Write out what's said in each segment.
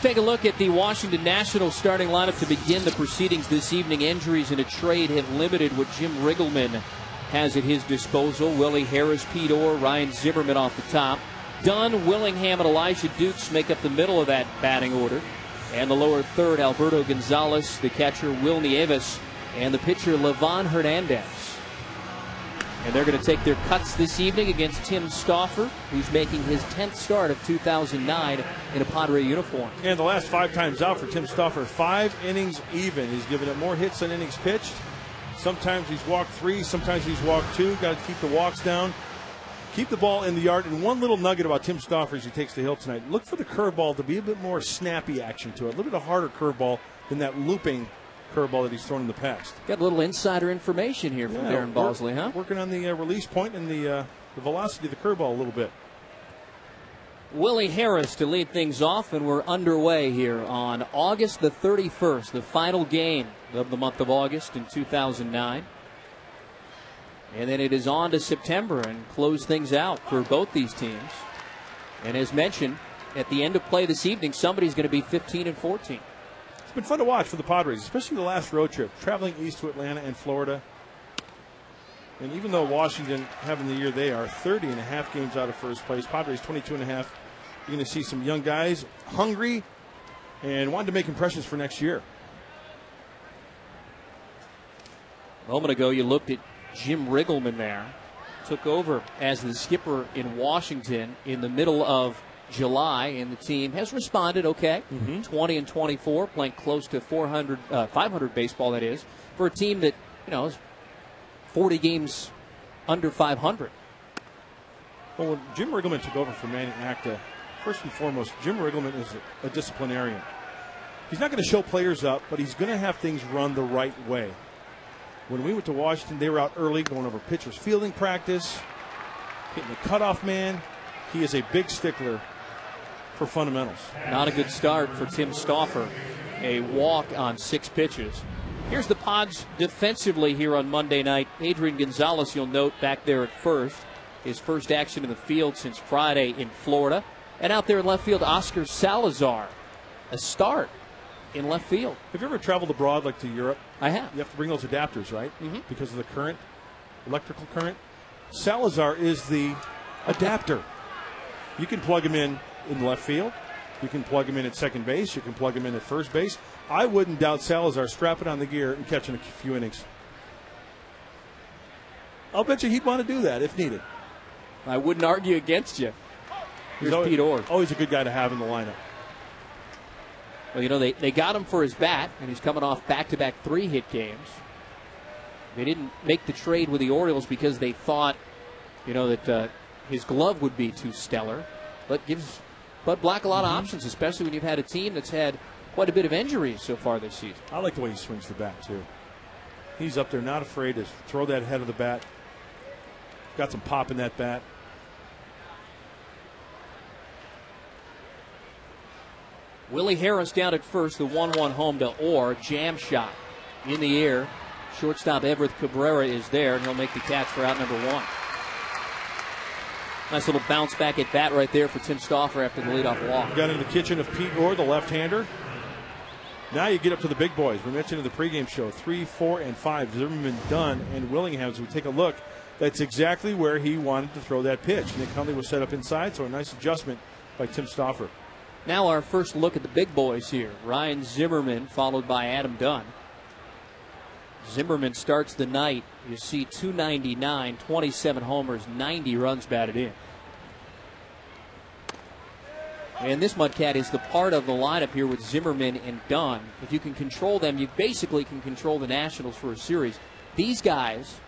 Let's take a look at the Washington Nationals starting lineup to begin the proceedings this evening. Injuries in a trade have limited what Jim Riggleman has at his disposal. Willie Harris, Pete Orr, Ryan Zimmerman off the top. Dunn, Willingham, and Elijah Dukes make up the middle of that batting order. And the lower third, Alberto Gonzalez, the catcher Will Nieves, and the pitcher Livan Hernandez. And they're going to take their cuts this evening against Tim Stauffer, who's making his 10th start of 2009 in a Padre uniform. And the last 5 times out for Tim Stauffer, 5 innings even. He's given up more hits than innings pitched. Sometimes he's walked 3, sometimes he's walked 2. Got to keep the walks down. Keep the ball in the yard. And one little nugget about Tim Stauffer as he takes the hill tonight, look for the curveball to be a bit more snappy action to it. A little bit of harder curveball than that looping curveball that he's thrown in the past. Got a little insider information here from Darren Bosley, huh? Working on the release point and the velocity of the curveball a little bit. Willie Harris to lead things off, and we're underway here on August the 31st, the final game of the month of August in 2009. And then it is on to September and close things out for both these teams. And as mentioned, at the end of play this evening, somebody's going to be 15-14. It's been fun to watch for the Padres, especially the last road trip, traveling east to Atlanta and Florida. And even though Washington, having the year they are, 30.5 games out of first place, Padres 22.5. You're going to see some young guys hungry and wanting to make impressions for next year. A moment ago, you looked at Jim Riggleman there. Took over as the skipper in Washington in the middle of July, and the team has responded okay. 20-24, playing close to 500 baseball, that is, for a team that, is 40 games under 500. Well, when Jim Riggleman took over for Manny Acta, first and foremost, Jim Riggleman is a disciplinarian. He's not going to show players up, but he's going to have things run the right way. When we went to Washington, they were out early going over pitchers' fielding practice, hitting the cutoff man. He is a big stickler for fundamentals. Not a good start for Tim Stauffer. A walk on 6 pitches. Here's the Pods defensively here on Monday night. Adrian Gonzalez, you'll note, back there at first. His first action in the field since Friday in Florida. And out there in left field, Oscar Salazar. A start in left field. Have you ever traveled abroad, like to Europe? I have. You have to bring those adapters, right? Because of the current, electrical current. Salazar is the adapter. You can plug him in left field. You can plug him in at second base. You can plug him in at first base. I wouldn't doubt Salazar strapping on the gear and catching a few innings. I'll bet you he'd want to do that if needed. I wouldn't argue against you. Here's Pete Orr. Always a good guy to have in the lineup. Well, they got him for his bat, and he's coming off back-to-back 3-hit games. They didn't make the trade with the Orioles because they thought, that his glove would be too stellar. But gives Bud Black a lot of options, especially when you've had a team that's had quite a bit of injuries so far this season. I like the way he swings the bat, too. He's up there not afraid to throw that head of the bat. Got some pop in that bat. Willie Harris down at first, the 1-1 home to Orr. Jam shot in the air. Shortstop Everett Cabrera is there, and he'll make the catch for out number 1. Nice little bounce back at bat right there for Tim Stauffer after the leadoff walk. Got in the kitchen of Pete Orr, the left-hander. Now you get up to the big boys. We mentioned in the pregame show, 3, 4, and 5. Zimmerman, Dunn, and Willingham. As we take a look, that's exactly where he wanted to throw that pitch. Nick Hundley was set up inside, so a nice adjustment by Tim Stauffer. Now our first look at the big boys here. Ryan Zimmerman followed by Adam Dunn. Zimmerman starts the night. You see 299, 27 homers, 90 runs batted in. And this Mudcat is the part of the lineup here with Zimmerman and Dunn. If you can control them, you basically can control the Nationals for a series. These guys,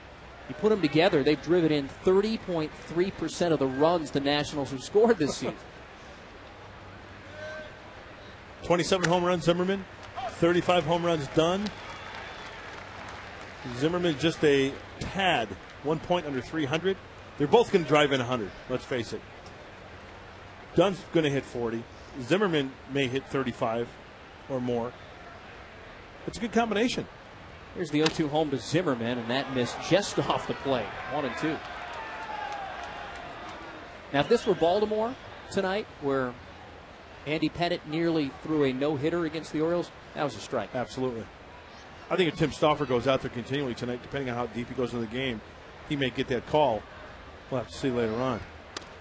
you put them together, they've driven in 30.3% of the runs the Nationals have scored this season. 27 home runs, Zimmerman. 35 home runs, Dunn. Zimmerman just a tad, 1 point under 300. They're both going to drive in 100, let's face it. Dunn's going to hit 40. Zimmerman may hit 35 or more. It's a good combination. Here's the 0-2 home to Zimmerman, and that missed just off the plate. 1-2. Now, if this were Baltimore tonight, where Andy Pettit nearly threw a no-hitter against the Orioles. That was a strike. Absolutely. I think if Tim Stauffer goes out there continually tonight, depending on how deep he goes into the game, he may get that call. We'll have to see later on.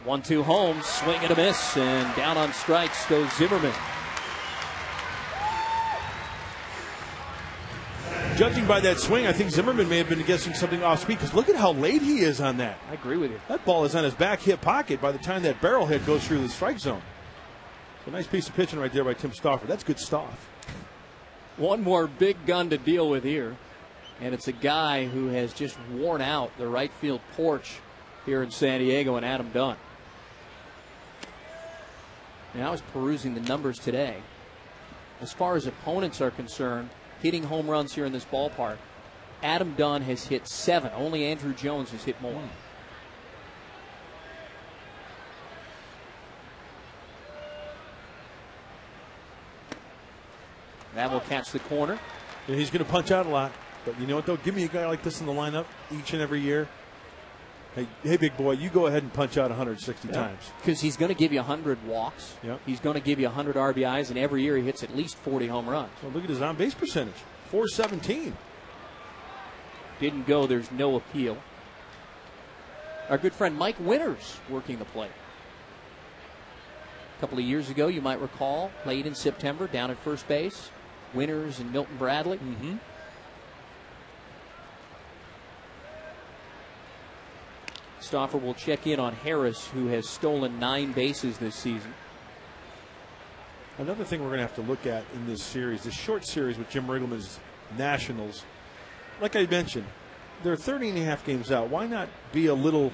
1-2 home, swing and a miss, and down on strikes goes Zimmerman. Judging by that swing, I think Zimmerman may have been guessing something off speed, because look at how late he is on that. I agree with you. That ball is on his back hip pocket by the time that barrel head goes through the strike zone. So a nice piece of pitching right there by Tim Stauffer. That's good stuff. One more big gun to deal with here, and it's a guy who has just worn out the right field porch here in San Diego, and Adam Dunn. Now, I was perusing the numbers today. As far as opponents are concerned, hitting home runs here in this ballpark, Adam Dunn has hit 7. Only Andrew Jones has hit more. That will catch the corner. Yeah, he's going to punch out a lot. But you know what, though? Give me a guy like this in the lineup each and every year. Hey, big boy, you go ahead and punch out 160 times. Because he's going to give you 100 walks. Yep. He's going to give you 100 RBIs, and every year he hits at least 40 home runs. Well, look at his on-base percentage, .417. Didn't go. There's no appeal. Our good friend Mike Winters working the plate. A couple of years ago, you might recall, late in September, down at first base, Winters and Milton Bradley. Mm-hmm. Stauffer will check in on Harris, who has stolen 9 bases this season. Another thing we're going to have to look at in this series, this short series with Jim Riggleman's Nationals, like I mentioned, they're 30.5 games out. Why not be a little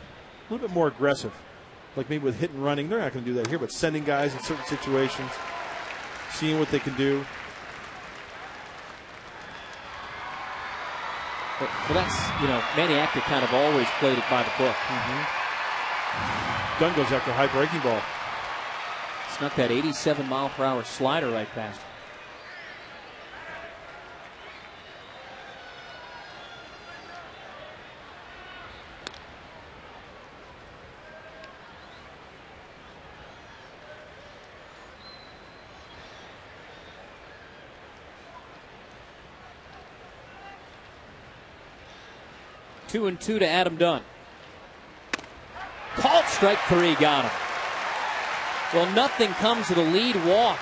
bit more aggressive? Like maybe with hit and running. They're not going to do that here, but sending guys in certain situations, seeing what they can do. Well, that's, Manny Acta kind of always played it by the book. Dunn goes after a high breaking ball. Snuck that 87-mile-per-hour slider right past him. Two and two to Adam Dunn. Called strike 3, got him. Well, nothing comes to the lead walk,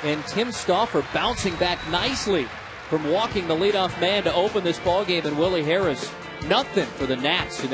and Tim Stauffer bouncing back nicely from walking the leadoff man to open this ballgame, and Willie Harris, nothing for the Nats.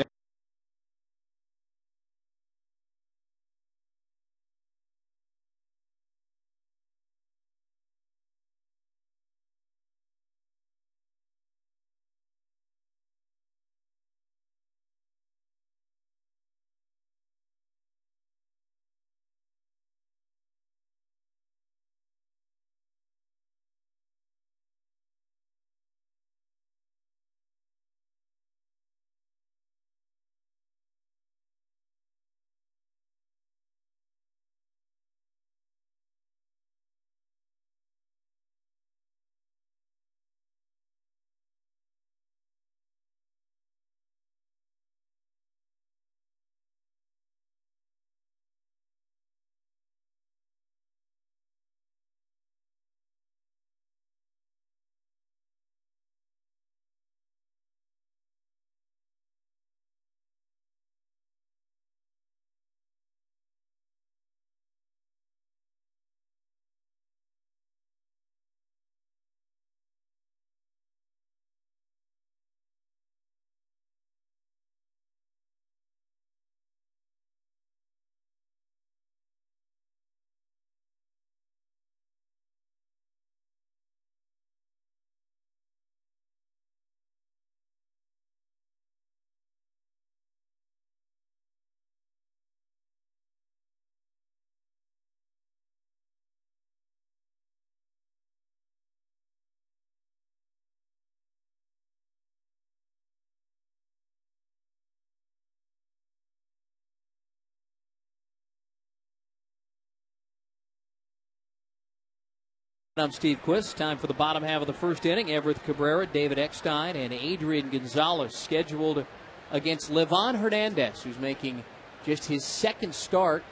I'm Steve Quist. Time for the bottom half of the first inning. Everett Cabrera, David Eckstein, and Adrian Gonzalez scheduled against Livan Hernandez, who's making just his second start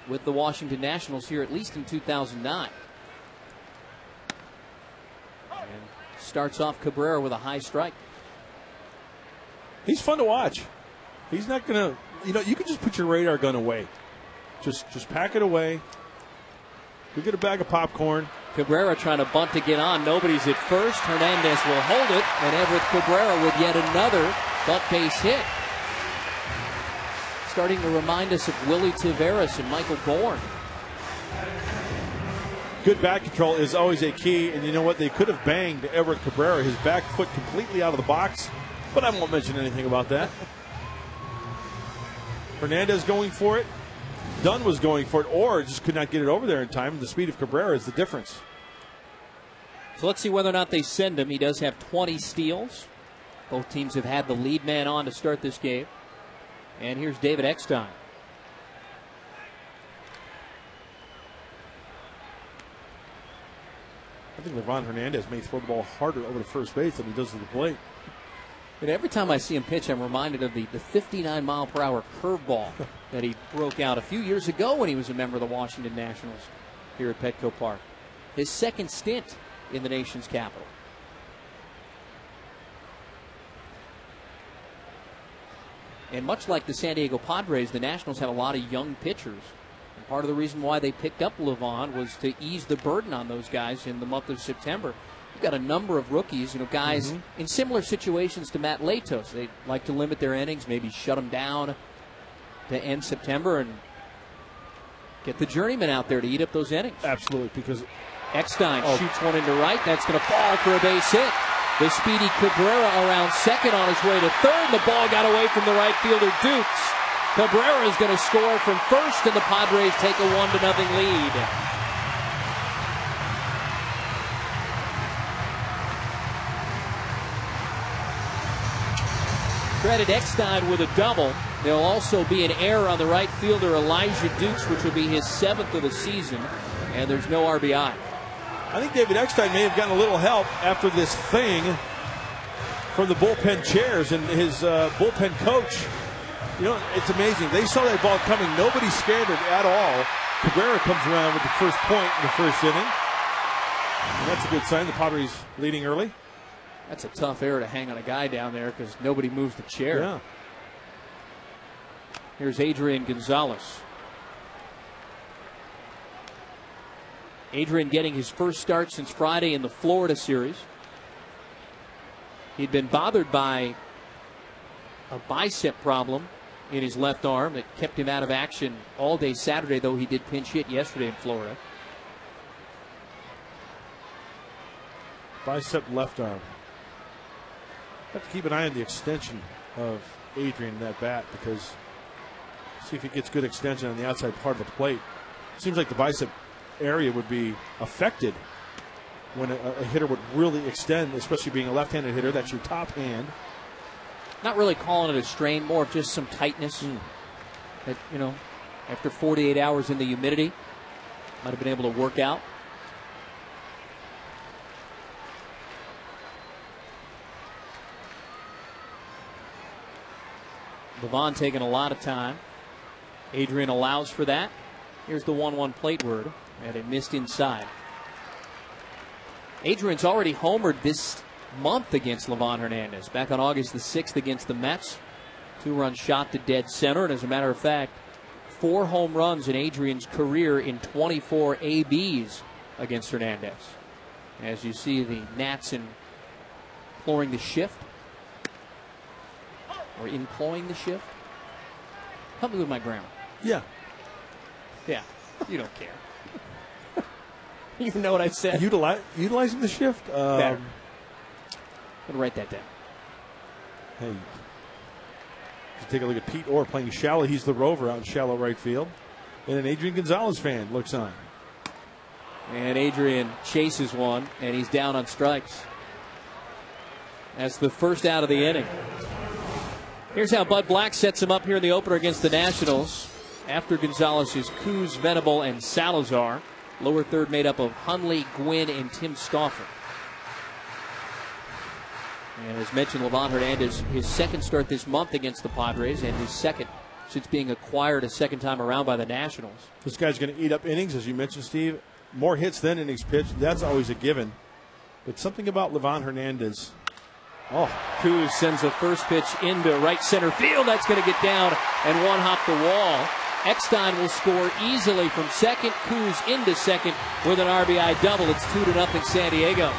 with the Washington Nationals here, at least in 2009. And starts off Cabrera with a high strike. He's fun to watch. He's not going to, you can just put your radar gun away. Just pack it away. You get a bag of popcorn. Cabrera trying to bunt to get on. Nobody's at first. Hernandez will hold it. And Everett Cabrera with yet another bunt base hit. Starting to remind us of Willie Taveras and Michael Bourne. Good bat control is always a key. And you know what? They could have banged Everett Cabrera, his back foot completely out of the box. But I won't mention anything about that. Hernandez going for it. Dunn was going for it, or just could not get it over there in time. The speed of Cabrera is the difference. So let's see whether or not they send him. He does have 20 steals. Both teams have had the lead man on to start this game. And here's David Eckstein. I think Livan Hernandez may throw the ball harder over to first base than he does to the plate. But every time I see him pitch, I'm reminded of the 59-mile-per-hour curveball that he broke out a few years ago when he was a member of the Washington Nationals here at Petco Park. His second stint in the nation's capital. And much like the San Diego Padres, the Nationals have a lot of young pitchers. And part of the reason why they picked up Livan was to ease the burden on those guys in the month of September. You've got a number of rookies, guys in similar situations to Matt Latos. They like to limit their innings, maybe shut them down to end September and get the journeyman out there to eat up those innings. Absolutely, because Eckstein shoots one into right. That's going to fall for a base hit. The speedy Cabrera around second on his way to third. The ball got away from the right fielder, Dukes. Cabrera is going to score from first, and the Padres take a 1-0 lead. Credit Eckstein with a double. There'll also be an error on the right fielder, Elijah Dukes, which will be his 7th of the season, and there's no RBI. I think David Eckstein may have gotten a little help after this thing from the bullpen chairs and his bullpen coach. It's amazing. They saw that ball coming. Nobody scared it at all. Cabrera comes around with the first point in the first inning. And that's a good sign. The Padres leading early. That's a tough error to hang on a guy down there because nobody moves the chair. Yeah. Here's Adrian Gonzalez. Adrian getting his first start since Friday in the Florida series. He'd been bothered by a bicep problem in his left arm that kept him out of action all day Saturday, though he did pinch hit yesterday in Florida. Bicep left arm. Have to keep an eye on the extension of Adrian in that bat, because see if he gets good extension on the outside part of the plate. Seems like the bicep area would be affected when a hitter would really extend, especially being a left-handed hitter. That's your top hand. Not really calling it a strain, more of just some tightness that, after 48 hours in the humidity, might have been able to work out. Livan taking a lot of time. Adrian allows for that. Here's the 1-1 plate word, and it missed inside. Adrian's already homered this month against Livan Hernandez. Back on August the 6th against the Mets. 2-run shot to dead center, and as a matter of fact, 4 home runs in Adrian's career in 24 ABs against Hernandez. As you see the Nats imploring the shift. Or employing the shift. Help me with my grammar. Yeah. Yeah. You don't care. You know what I said. Utilizing the shift? Better. I'm going to write that down. Hey. You take a look at Pete Orr playing shallow. He's the rover out in shallow right field. And an Adrian Gonzalez fan looks on. And Adrian chases one, and he's down on strikes. That's the first out of the inning. Here's how Bud Black sets him up here in the opener against the Nationals. After Gonzalez is Kuz, Venable, and Salazar. Lower third made up of Hundley, Gwynn, and Tim Stauffer. And as mentioned, Livan Hernandez, his second start this month against the Padres, and his second since being acquired a second time around by the Nationals. This guy's going to eat up innings, as you mentioned, Steve. More hits than innings pitched. That's always a given. But something about Livan Hernandez. Oh, Kuz sends a first pitch into right center field. That's going to get down and one hop the wall. Eckstein will score easily from second. Kuz into second with an RBI double. It's 2-0 San Diego.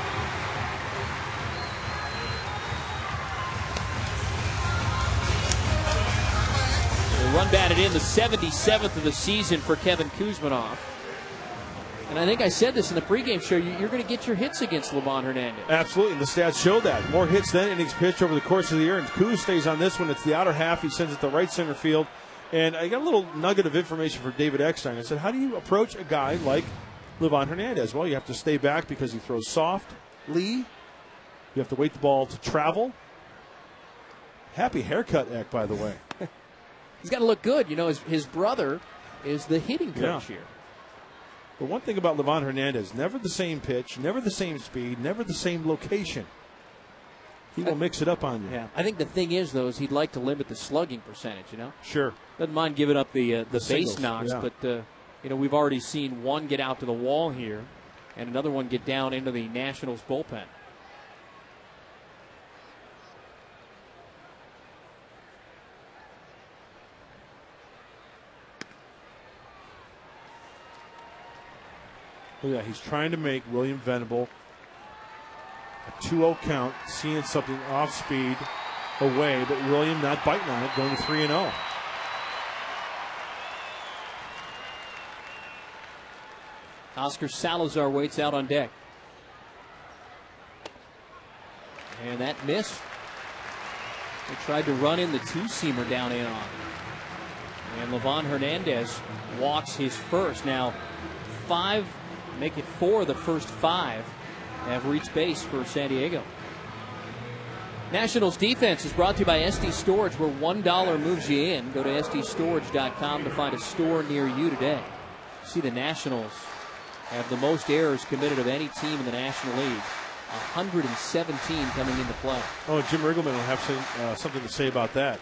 The run batted in, the 77th of the season for Kevin Kuzminoff. And I think I said this in the pregame show, you're going to get your hits against Livan Hernandez. Absolutely, and the stats show that. More hits than innings pitched over the course of the year, and Kuz stays on this one. It's the outer half. He sends it to right center field. And I got a little nugget of information for David Eckstein. I said, how do you approach a guy like Livan Hernandez? Well, you have to stay back because he throws softly. You have to wait the ball to travel. Happy haircut, Eck, by the way. He's got to look good. You know, his brother is the hitting coach here. But one thing about Livan Hernandez, never the same pitch, never the same speed, never the same location. He will mix it up on you. Yeah, I think the thing is, though, is he'd like to limit the slugging percentage, you know? Sure. Doesn't mind giving up the base singles, knocks, yeah. but, you know, we've already seen one get out to the wall here and another one get down into the Nationals bullpen. Oh, yeah, he's trying to make William Venable a 2-0 count, seeing something off speed away, but William not biting on it, going to 3-0. Oscar Salazar waits out on deck. And that missed. They tried to run in the two-seamer down in on. And Livan Hernandez walks his first. Now, 5, make it 4 of the first 5 have reached base for San Diego. Nationals defense is brought to you by SD Storage, where $1 moves you in. Go to sdstorage.com to find a store near you today. See, the Nationals have the most errors committed of any team in the National League. 117 coming into play. Oh, Jim Riggleman will have something to say about that.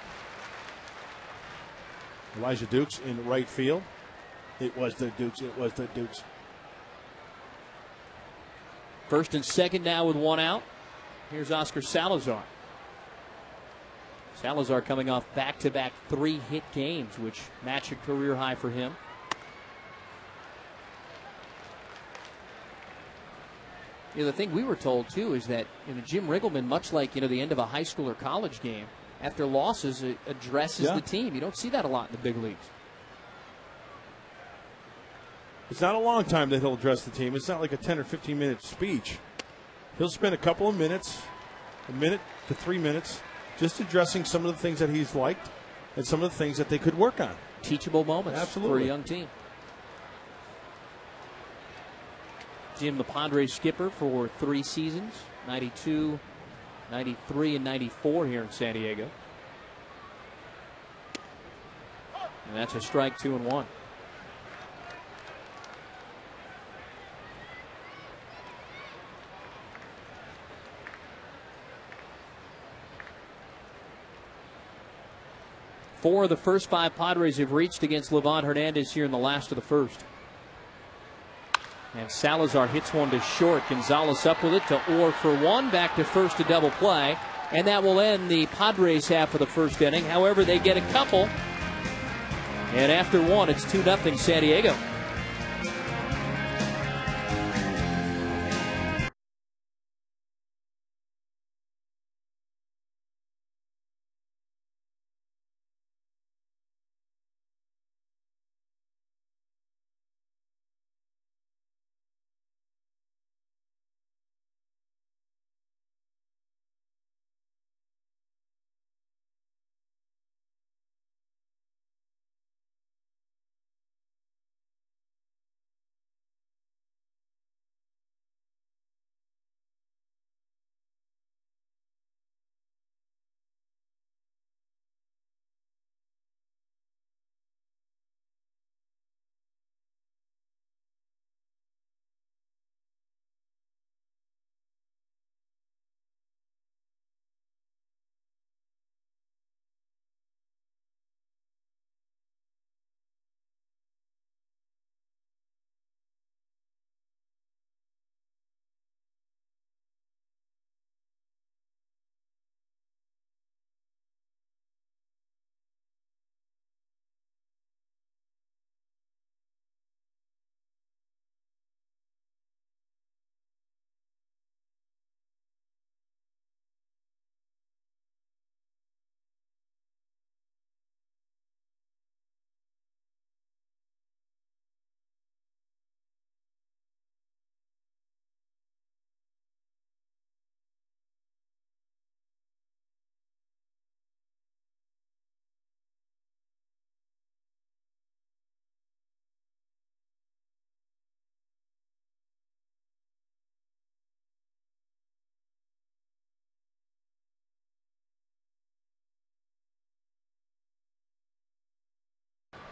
Elijah Dukes in right field. It was the Dukes. It was the Dukes. First and second now with one out. Here's Oscar Salazar. Salazar coming off back-to-back 3-hit games, which match a career high for him. You know, the thing we were told, too, is that Jim Riggleman, much like the end of a high school or college game, after losses, it addresses the team. You don't see that a lot in the big leagues. It's not a long time that he'll address the team. It's not like a 10 or 15-minute speech. He'll spend a couple of minutes, a minute to 3 minutes, just addressing some of the things that he's liked and some of the things that they could work on. Teachable moments for a young team. Jim, the Padres skipper for 3 seasons, 92, 93, and 94 here in San Diego. And that's a strike, 2-1. Four of the first 5 Padres have reached against Livan Hernandez here in the last of the first. And Salazar hits one to short. Gonzalez up with it to Orr for 1. Back to first to double play. And that will end the Padres half of the first inning. However, they get a couple. And after 1, it's 2-0 San Diego.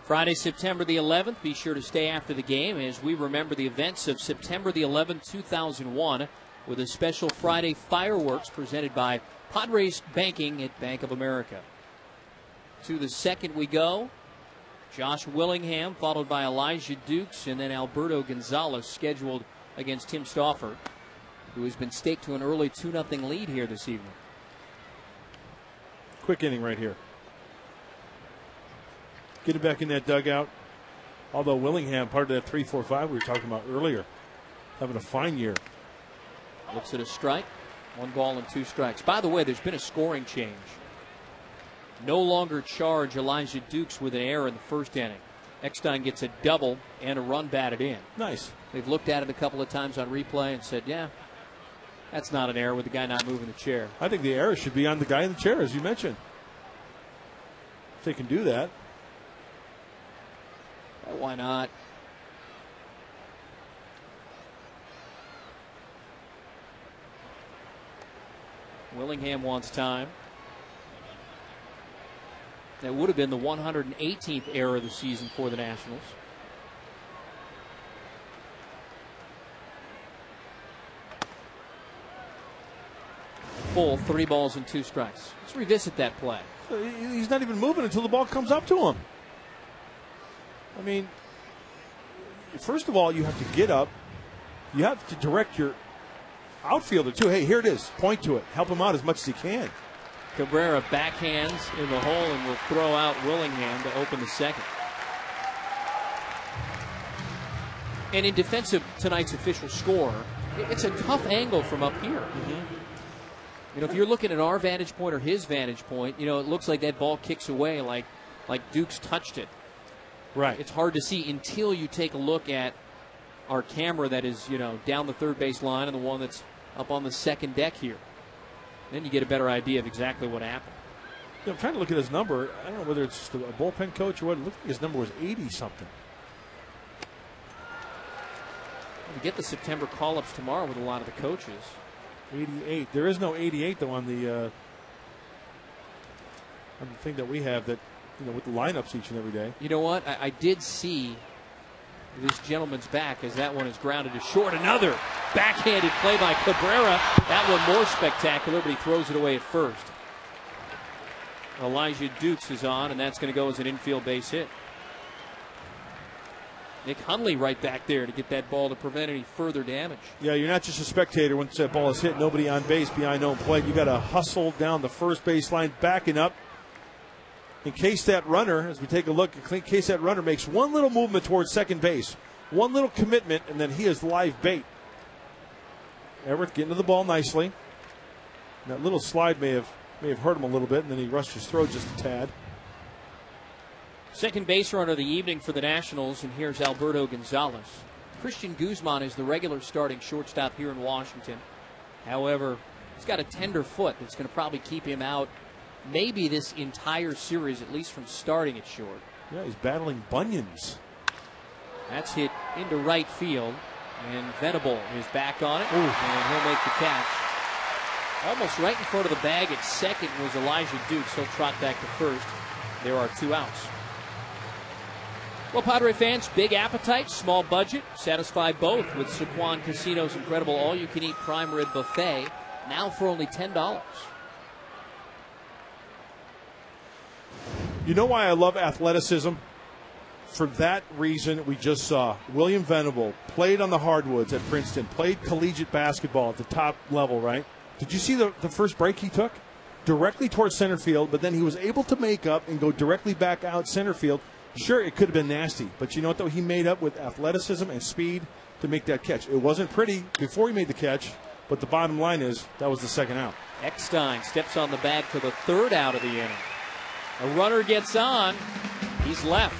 Friday, September the 11th. Be sure to stay after the game as we remember the events of September the 11th, 2001, with a special Friday fireworks presented by Padres Banking at Bank of America. To the second we go. Josh Willingham, followed by Elijah Dukes, and then Alberto Gonzalez scheduled against Tim Stauffer, who has been staked to an early 2-0 lead here this evening. Quick inning right here. Get it back in that dugout. Although Willingham, part of that 3-4-5 we were talking about earlier, having a fine year. Looks at a strike. 1 ball and 2 strikes. By the way, there's been a scoring change. No longer charge Elijah Dukes with an error in the first inning. Eckstein gets a double and a run batted in. Nice. They've looked at it a couple of times on replay and said, yeah, that's not an error with the guy not moving the chair. I think the error should be on the guy in the chair, as you mentioned. If they can do that. Why not? Willingham wants time. That would have been the 118th error of the season for the Nationals. Full 3 balls and 2 strikes. Let's revisit that play. He's not even moving until the ball comes up to him. I mean, first of all, you have to get up. You have to direct your outfielder, too. Hey, here it is. Point to it. Help him out as much as he can. Cabrera backhands in the hole and will throw out Willingham to open the second. And in defense of tonight's official score, it's a tough angle from up here. You know, if you're looking at our vantage point or his vantage point, you know, it looks like that ball kicks away like Dukes touched it. Right. It's hard to see until you take a look at our camera that is, you know, down the third base line and the one that's up on the second deck here. Then you get a better idea of exactly what happened. I'm trying to look at his number. I don't know whether it's just a bullpen coach or what. It looked like his number was 80-something. We get the September call-ups tomorrow with a lot of the coaches. 88. There is no 88, though, on the thing that we have that, you know, with the lineups each and every day. You know what? I did see this gentleman's back as that one is grounded to short. Another backhanded play by Cabrera. That one more spectacular, but he throws it away at first. Elijah Dukes is on, and that's going to go as an infield base hit. Nick Hundley right back there to get that ball to prevent any further damage. Yeah, you're not just a spectator once that ball is hit. Nobody on base behind home plate. You got to hustle down the first base line, backing up. In case that runner, as we take a look, in case that runner makes one little movement towards second base, one little commitment, and then he is live bait. Everett getting to the ball nicely. That little slide may have hurt him a little bit, and then he rushed his throw just a tad. Second base runner of the evening for the Nationals, and here's Alberto Gonzalez. Christian Guzman is the regular starting shortstop here in Washington. However, he's got a tender foot that's going to probably keep him out maybe this entire series, at least from starting at short. Yeah, he's battling bunions. That's hit into right field, and Venable is back on it, Ooh. and he'll make the catch. Almost right in front of the bag at second was Elijah Dukes. He'll trot back to first. There are 2 outs. Well, Padre fans, big appetite, small budget. Satisfy both with Sequan Casino's incredible all-you-can-eat prime rib buffet, now for only $10. You know why I love athleticism? For that reason we just saw. William Venable played on the hardwoods at Princeton, played collegiate basketball at the top level, right? Did you see the first break he took? Directly towards center field, but then he was able to make up and go directly back out center field. Sure, it could have been nasty, but you know what, though? He made up with athleticism and speed to make that catch. It wasn't pretty before he made the catch, but the bottom line is that was the second out. Eckstein steps on the bag for the 3rd out of the inning. A runner gets on. He's left.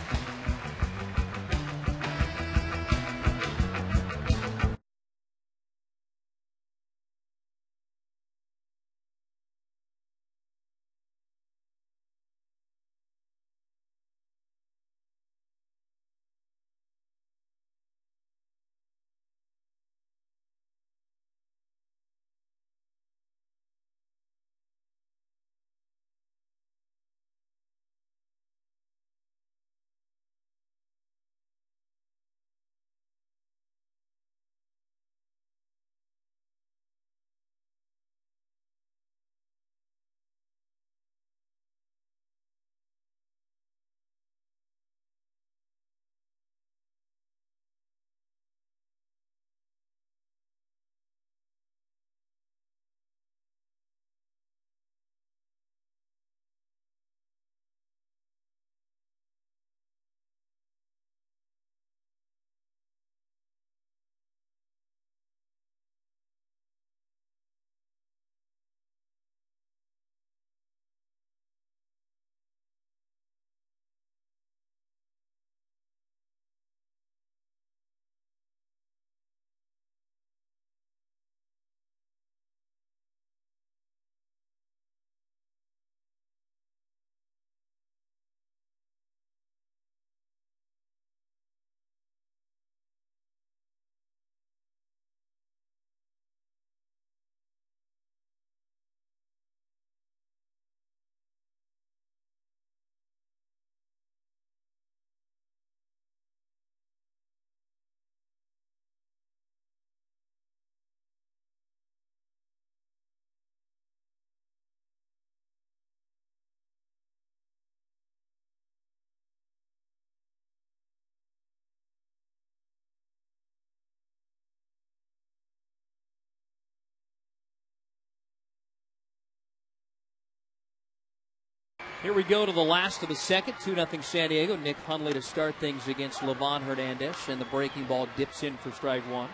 Here we go to the last of the second. 2-0 San Diego. Nick Hundley to start things against Levon Hernandez. And the breaking ball dips in for strike one.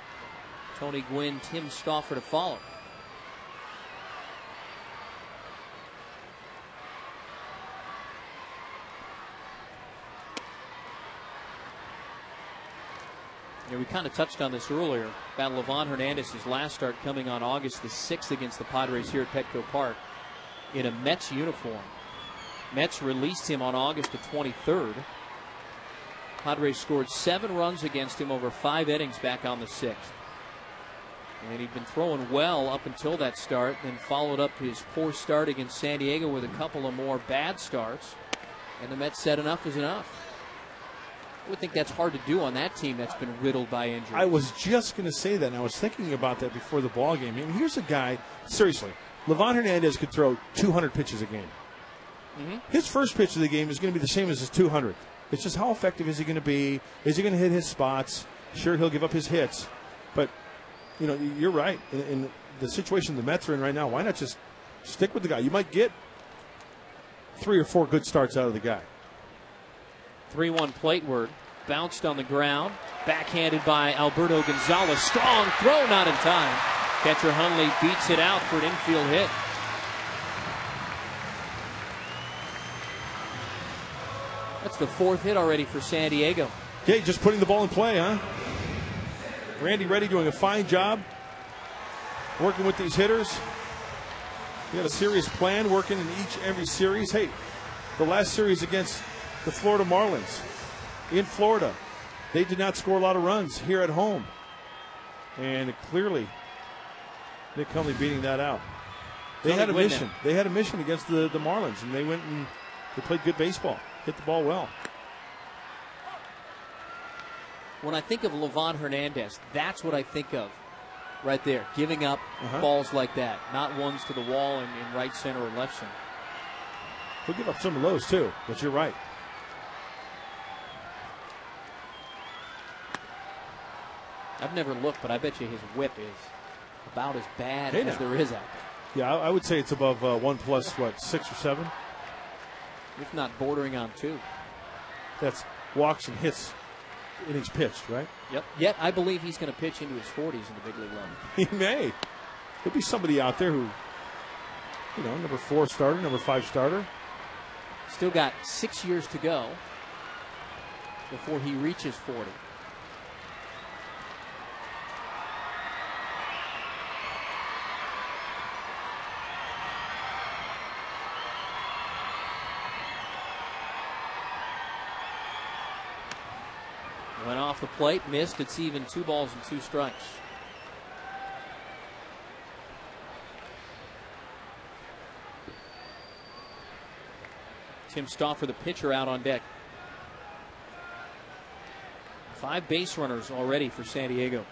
Tony Gwynn, Tim Stauffer to follow. Yeah, we kind of touched on this earlier about Levon Hernandez's last start coming on August the 6th against the Padres here at Petco Park in a Mets uniform. Mets released him on August the 23rd. Padres scored 7 runs against him over 5 innings back on the 6th. And he'd been throwing well up until that start, then followed up his poor start against San Diego with a couple of more bad starts. And the Mets said enough is enough. I would think that's hard to do on that team that's been riddled by injury. I was just going to say that, and I was thinking about that before the ball game. I mean, here's a guy, seriously, Levon Hernandez could throw 200 pitches a game. Mm-hmm. His first pitch of the game is going to be the same as his 200th. It's just how effective is he going to be? Is he going to hit his spots? Sure, he'll give up his hits. But, you know, you're right. In the situation the Mets are in right now, why not just stick with the guy? You might get 3 or 4 good starts out of the guy. 3-1 plate word. Bounced on the ground. Backhanded by Alberto Gonzalez. Strong throw, not in time. Catcher Hundley beats it out for an infield hit. That's the 4th hit already for San Diego. Okay, just putting the ball in play, huh? Randy Reddy doing a fine job working with these hitters. He had a serious plan working in every series. Hey, the last series against the Florida Marlins in Florida, they did not score a lot of runs here at home. And clearly, Nick Hundley beating that out. They had a mission. They had a mission against the Marlins, and they went and they played good baseball. Hit the ball well. When I think of Levon Hernandez, that's what I think of right there. Giving up balls like that. Not ones to the wall in right center or left center. He'll give up some of those too, but you're right. I've never looked, but I bet you his whip is about as bad as there is out there. Yeah, I would say it's above 1 plus, 6 or 7? If not bordering on 2. That's walks and hits, innings pitched, right? Yep. Yet I believe he's going to pitch into his 40s in the big league level. He may. There'll be somebody out there who, you know, number 4 starter, number 5 starter. Still got 6 years to go before he reaches 40. Went off the plate, missed. It's even 2 balls and 2 strikes. Tim Stauffer, the pitcher, out on deck. 5 base runners already for San Diego.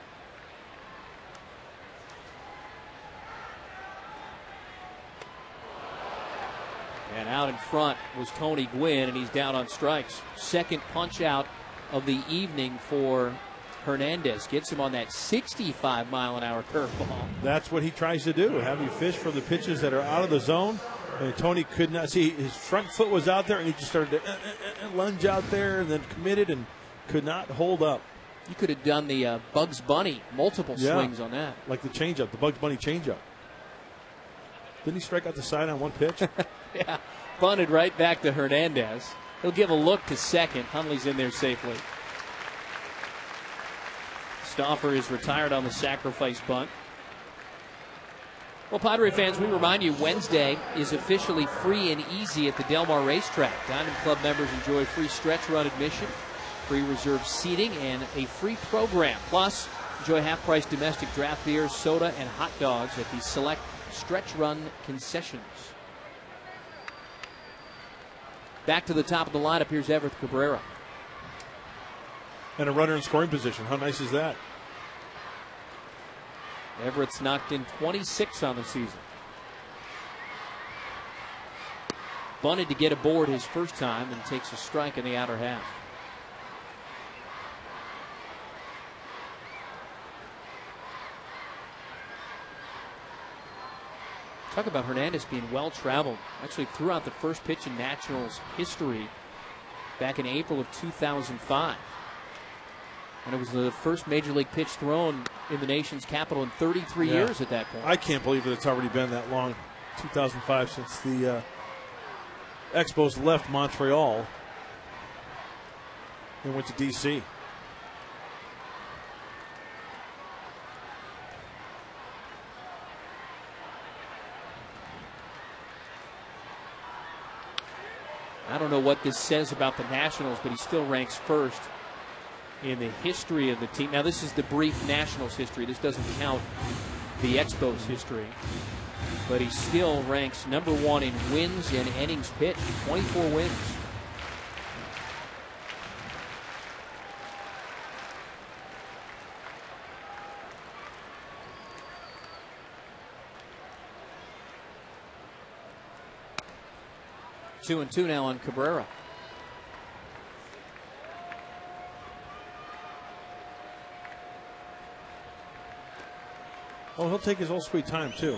And out in front was Tony Gwynn, and he's down on strikes. Second punch out of the evening for Hernandez. Gets him on that 65-mile-an-hour curveball. That's what he tries to do, have you fish for the pitches that are out of the zone. And Tony could not see. His front foot was out there, and he just started to lunge out there and then committed and could not hold up. You could have done the Bugs Bunny multiple swings on that. Like the changeup, the Bugs Bunny changeup. Didn't he strike out the side on one pitch? Yeah, bunted right back to Hernandez. He'll give a look to second. Hundley's in there safely. Stauffer is retired on the sacrifice bunt. Well, Padre fans, we remind you Wednesday is officially free and easy at the Del Mar Racetrack. Diamond Club members enjoy free stretch run admission, free reserved seating, and a free program. Plus, enjoy half-price domestic draft beers, soda, and hot dogs at the select stretch run concessions. Back to the top of the lineup. Here's Everett Cabrera. And a runner in scoring position. How nice is that? Everett's knocked in 26 on the season. Bunted to get aboard his first time and takes a strike in the outer half. Talk about Hernandez being well-traveled. Actually threw out the first pitch in Nationals history back in April of 2005. And it was the first Major League pitch thrown in the nation's capital in 33 years at that point. I can't believe that it's already been that long, 2005, since the Expos left Montreal and went to D.C. I don't know what this says about the Nationals, but he still ranks first in the history of the team. Now, this is the brief Nationals history. This doesn't count the Expos history. But he still ranks number 1 in wins and innings pitched, 24 wins. Two and two now on Cabrera. Oh, he'll take his own sweet time, too.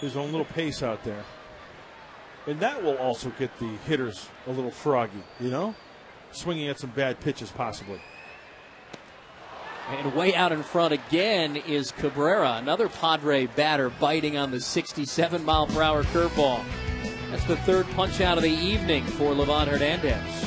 His own little pace out there. And that will also get the hitters a little froggy, you know? Swinging at some bad pitches, possibly. And way out in front again is Cabrera, another Padre batter biting on the 67-mile-per-hour curveball. That's the third punch out of the evening for Livan Hernandez.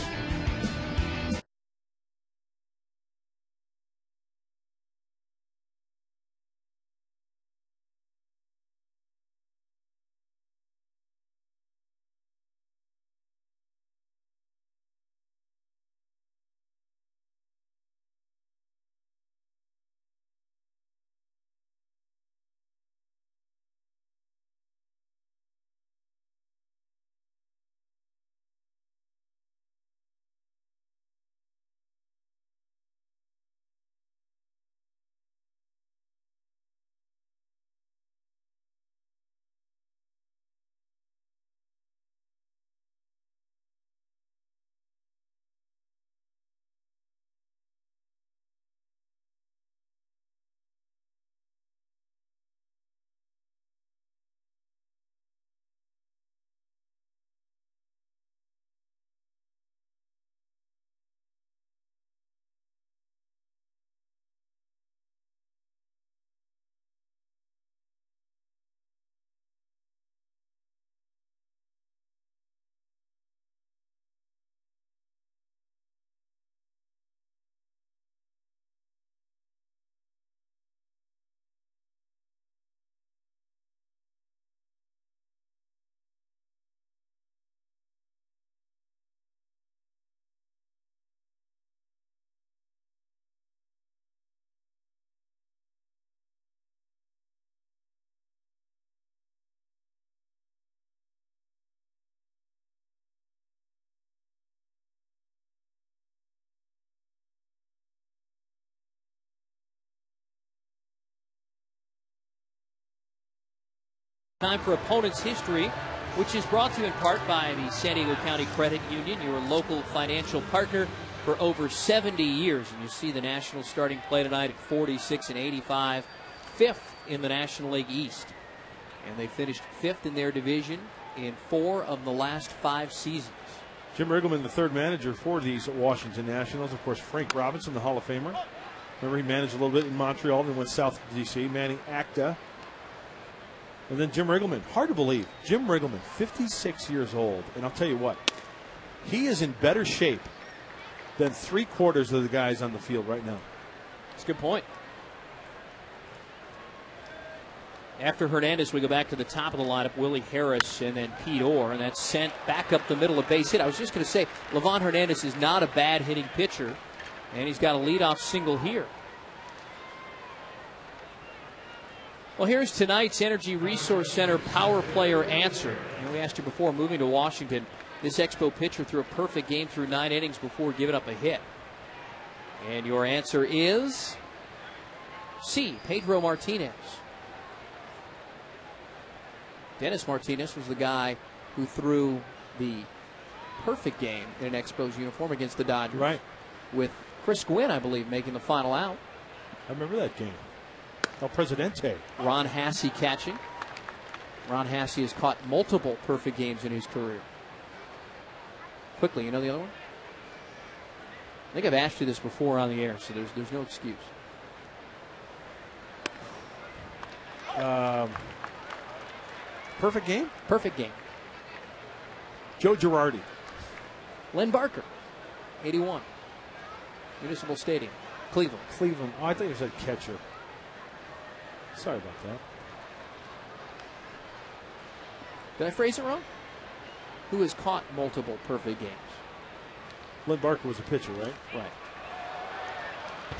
Time for Opponent's History, which is brought to you in part by the San Diego County Credit Union, your local financial partner for over 70 years. And you see the Nationals starting play tonight at 46 and 85, 5th in the National League East. And they finished 5th in their division in 4 of the last 5 seasons. Jim Riggleman, the third manager for these Washington Nationals. Of course, Frank Robinson, the Hall of Famer. Remember, he managed a little bit in Montreal, then went south to D.C. Manny Acta. And then Jim Riggleman. Hard to believe. Jim Riggleman, 56 years old. And I'll tell you what, he is in better shape than 3/4 of the guys on the field right now. That's a good point. After Hernandez, we go back to the top of the lineup, Willie Harris and then Pete Orr, and that's sent back up the middle of base hit. I was just going to say, Livan Hernandez is not a bad hitting pitcher, and he's got a leadoff single here. Well, here's tonight's Energy Resource Center Power Player answer. And we asked you before, moving to Washington, this Expo pitcher threw a perfect game through 9 innings before giving up a hit. And your answer is C, Pedro Martinez. Dennis Martinez was the guy who threw the perfect game in an Expos uniform against the Dodgers. Right. With Chris Gwynn, I believe, making the final out. I remember that game. El Presidente. Ron Hassey catching. Ron Hasse has caught multiple perfect games in his career. Quickly, you know the other one? I think I've asked you this before on the air, so there's no excuse. Perfect game? Perfect game. Joe Girardi. Len Barker, 81. Municipal Stadium, Cleveland. Cleveland. Oh, I thought you said catcher. Sorry about that. Did I phrase it wrong? Who has caught multiple perfect games? Len Barker was a pitcher, right? Right.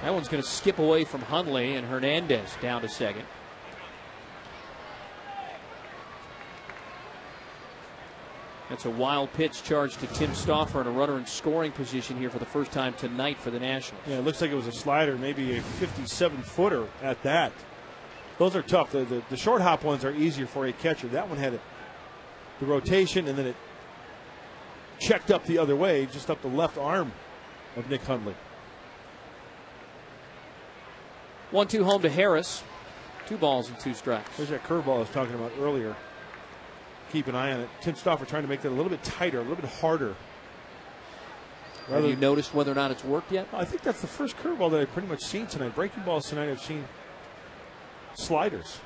That one's going to skip away from Hundley, and Hernandez down to second. That's a wild pitch charged to Tim Stauffer, and a runner in scoring position here for the first time tonight for the Nationals. Yeah, it looks like it was a slider, maybe a 57-footer at that. Those are tough. The short hop ones are easier for a catcher. That one had the rotation, and then it checked up the other way, just up the left arm of Nick Hundley. 1-2 home to Harris. 2 balls and 2 strikes. There's that curveball I was talking about earlier. Keep an eye on it. Tim Stauffer trying to make that a little bit tighter, a little bit harder. Have you noticed whether or not it's worked yet? I think that's the first curveball that I've pretty much seen tonight. Breaking balls tonight, I've seen sliders.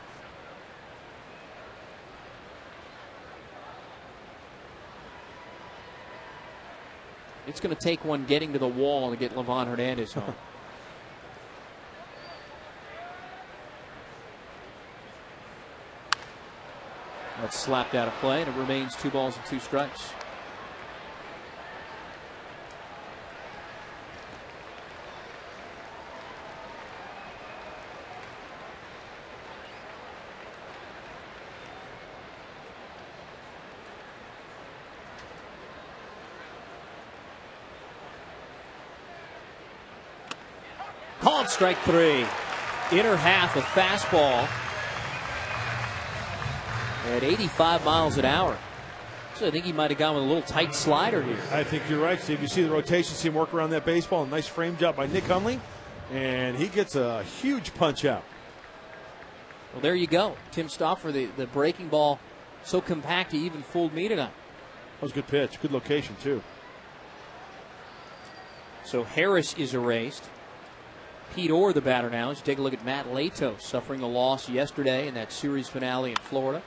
It's going to take one getting to the wall to get Livan Hernandez home. That's slapped out of play, and it remains 2 balls and 2 strikes. Called strike 3. Inner half of fastball at 85 miles an hour. So I think he might have gone with a little tight slider here. I think you're right, Steve. You see the rotation, see him work around that baseball. A nice frame job by Nick Hundley. And he gets a huge punch out. Well, there you go. Tim Stauffer, the breaking ball, so compact he even fooled me tonight. That was a good pitch. Good location, too. So Harris is erased. Pete Orr, the batter now. Let's take a look at Matt Latos, suffering a loss yesterday in that series finale in Florida.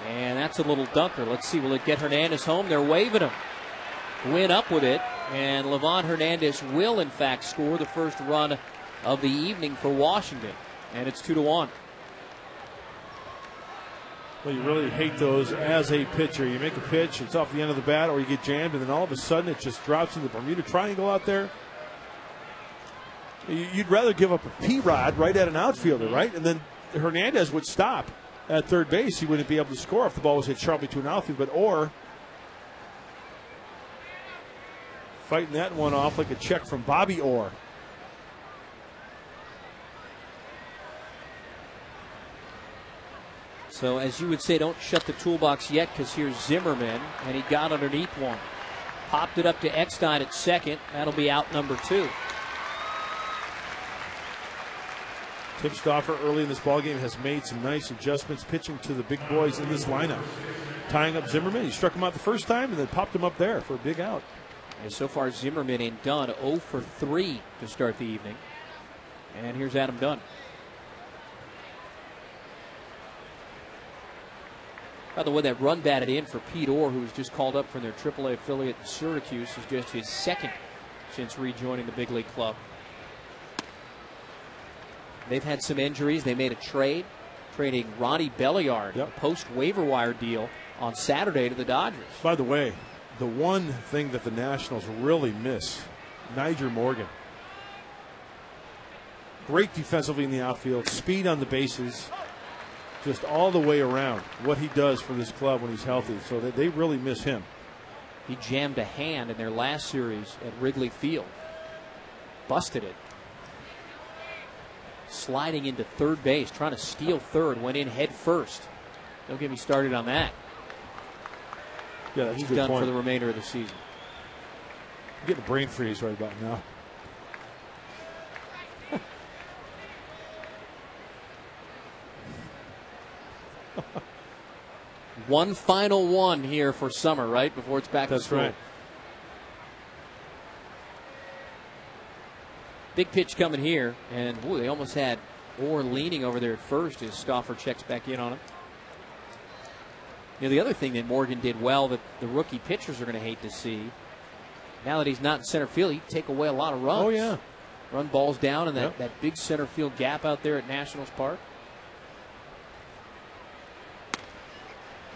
And that's a little dunker. Let's see, will it get Hernandez home? They're waving him. Win up with it. And Livan Hernandez will, in fact, score the first run of the evening for Washington. And it's 2-1. Well, you really hate those as a pitcher. You make a pitch, it's off the end of the bat, or you get jammed, and then all of a sudden it just drops in the Bermuda Triangle out there. You'd rather give up a P-Rod right at an outfielder, right? And then Hernandez would stop at third base. He wouldn't be able to score if the ball was hit sharply to an outfield. But Orr fighting that one off like a check from Bobby Orr. So, as you would say, don't shut the toolbox yet, because here's Zimmerman, and he got underneath one. Popped it up to Eckstein at second. That'll be out number 2. Tim Stauffer early in this ballgame has made some nice adjustments, pitching to the big boys in this lineup. Tying up Zimmerman. He struck him out the first time and then popped him up there for a big out. And so far, Zimmerman ain't done. 0 for 3 to start the evening. And here's Adam Dunn. By the way, that run batted in for Pete Orr, who was just called up from their AAA affiliate in Syracuse, is just his second since rejoining the big league club. They've had some injuries. They made a trade, trading Ronnie Belliard, a post-waiver wire deal on Saturday to the Dodgers. By the way, the one thing that the Nationals really miss, Nyjer Morgan. Great defensively in the outfield, speed on the bases, just all the way around what he does for this club when he's healthy. So they really miss him. He jammed a hand in their last series at Wrigley Field. Busted it. Sliding into third base, trying to steal third, went in head first. Don't get me started on that. Yeah, that's He's a good done point. for the remainder of the season. I'm getting a brain freeze right about now. One final one here for summer, right? Before it's back to school. That's right. Big pitch coming here, and boy, they almost had Orr leaning over there at first as Stauffer checks back in on him. You know, the other thing that Morgan did well that the rookie pitchers are going to hate to see, now that he's not in center field, he can take away a lot of runs. Oh, yeah. Run balls down in that big center field gap out there at Nationals Park.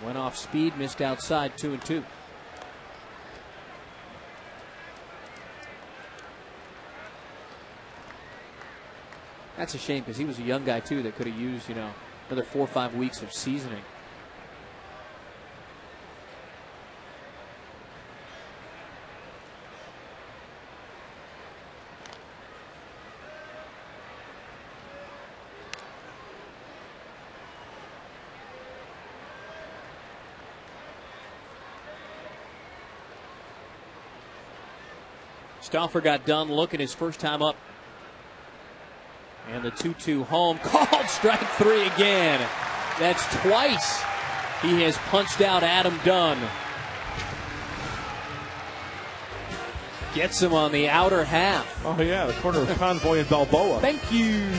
Went off speed, missed outside, 2-2. That's a shame because he was a young guy, too, that could have used, another 4 or 5 weeks of seasoning. Stauffer got done looking his first time up. And the 2-2 home called strike 3 again. That's twice he has punched out Adam Dunn. Gets him on the outer half. Oh, yeah, the corner of Convoy and Balboa. Thank you.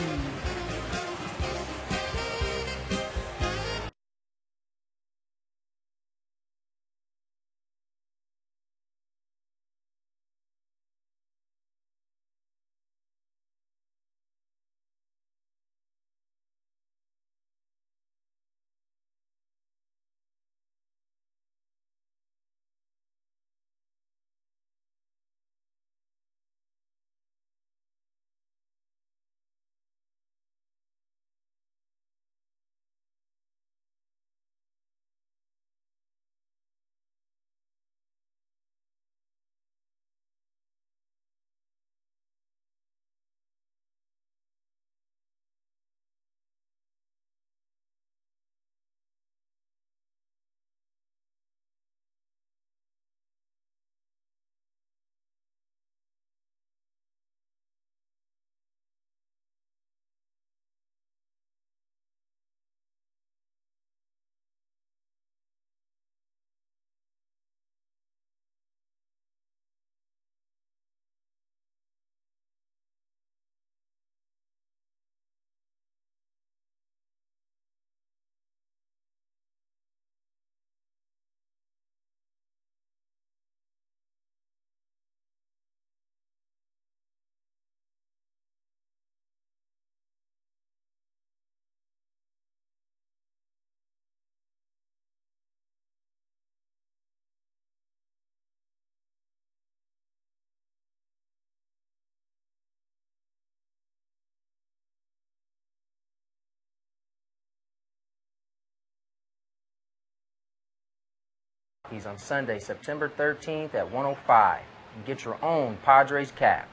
He's on Sunday, September 13th at 1:05. And get your own Padres cap.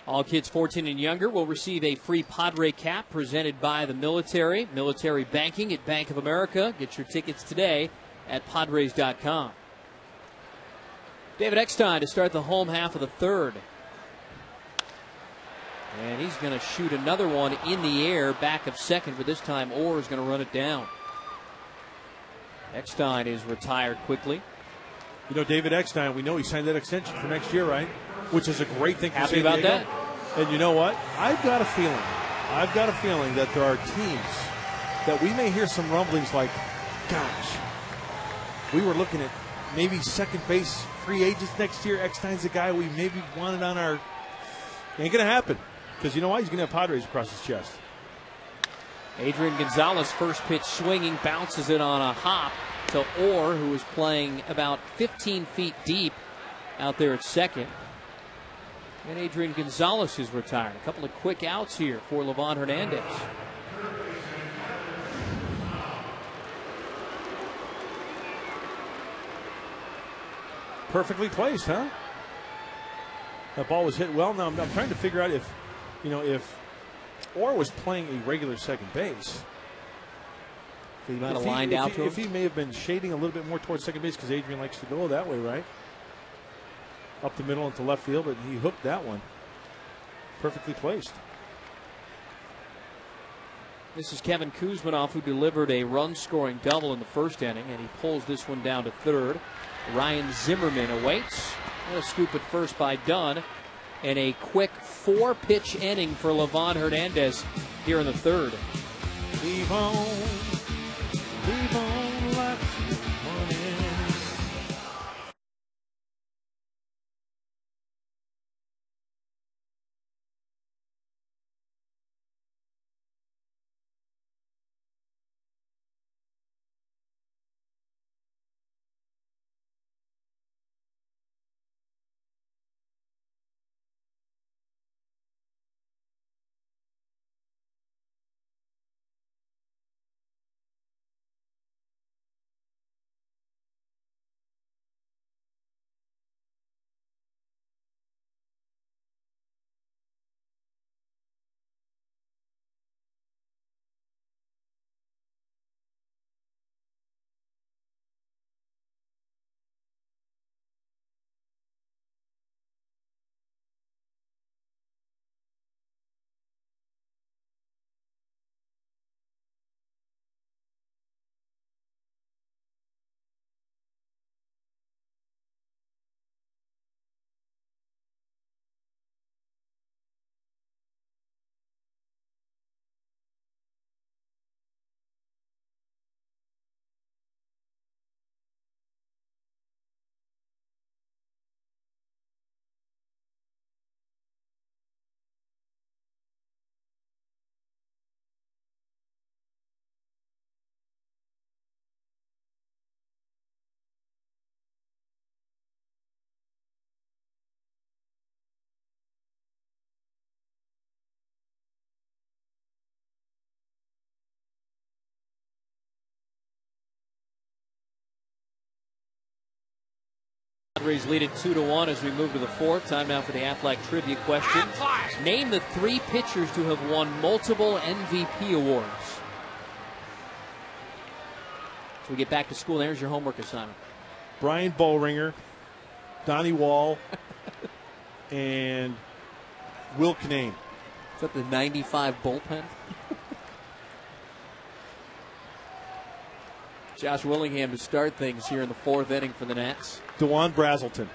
All kids 14 and younger will receive a free Padre cap presented by the military. Military banking at Bank of America. Get your tickets today at Padres.com. David Eckstein to start the home half of the third. And he's going to shoot another one in the air back of second, but this time Orr is going to run it down. Eckstein is retired quickly. You know, David Eckstein, we know he signed that extension for next year, right? Which is a great thing for Happy San about Diego. that. And you know what? I've got a feeling that there are teams that we may hear some rumblings like, gosh, we were looking at maybe second base free agents next year. Eckstein's the guy we maybe wanted on our. Ain't going to happen. Because you know why? He's going to have Padres across his chest. Adrian Gonzalez, first pitch swinging, bounces it on a hop to Orr, who is playing about 15 feet deep out there at second. And Adrian Gonzalez is retired. A couple of quick outs here for Livan Hernandez. Perfectly placed, huh? That ball was hit well. Now I'm trying to figure out if Orr was playing a regular second base. He might have lined out to him. If he may have been shading a little bit more towards second base because Adrian likes to go that way, right? Up the middle into left field, but he hooked that one. Perfectly placed. This is Kevin Kuzminoff, who delivered a run-scoring double in the first inning, and he pulls this one down to third. Ryan Zimmerman awaits. A scoop at first by Dunn, and a quick 4-pitch inning for Livan Hernandez here in the third. Leave on, like money. Padres lead it 2-1 as we move to the fourth. Time now for the Aflac trivia question. Name the 3 pitchers to have won multiple MVP awards. So we get back to school. There's your homework assignment. Brian Bollringer, Donnie Wall, and Will Knane. Is that the 95 bullpen? Josh Willingham to start things here in the fourth inning for the Nats. DeJuan Brazelton.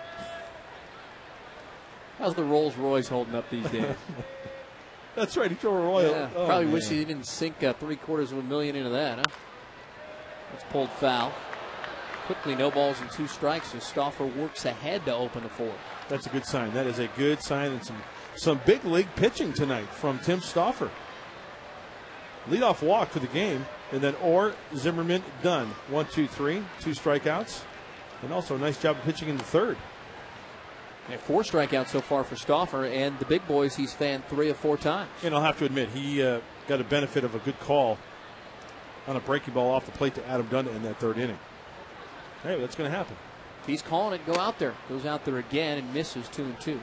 How's the Rolls Royce holding up these days? That's right, he drove a Royal. Yeah, probably wish he didn't sink $750,000 into that, huh? It's pulled foul. Quickly, no balls and 2 strikes as Stauffer works ahead to open the fourth. That's a good sign. That is a good sign, and some big league pitching tonight from Tim Stauffer. Leadoff walk for the game, and then Orr, Zimmerman, Dunn. 1, 2, 3, 2 strikeouts, and also a nice job of pitching in the third. Yeah, 4 strikeouts so far for Stauffer, and the big boys he's fanned 3 of 4 times. And I'll have to admit, he got a benefit of a good call on a breaking ball off the plate to Adam Dunn in that third inning. Hey, that's going to happen. If he's calling it, go out there. Goes out there again and misses 2-2.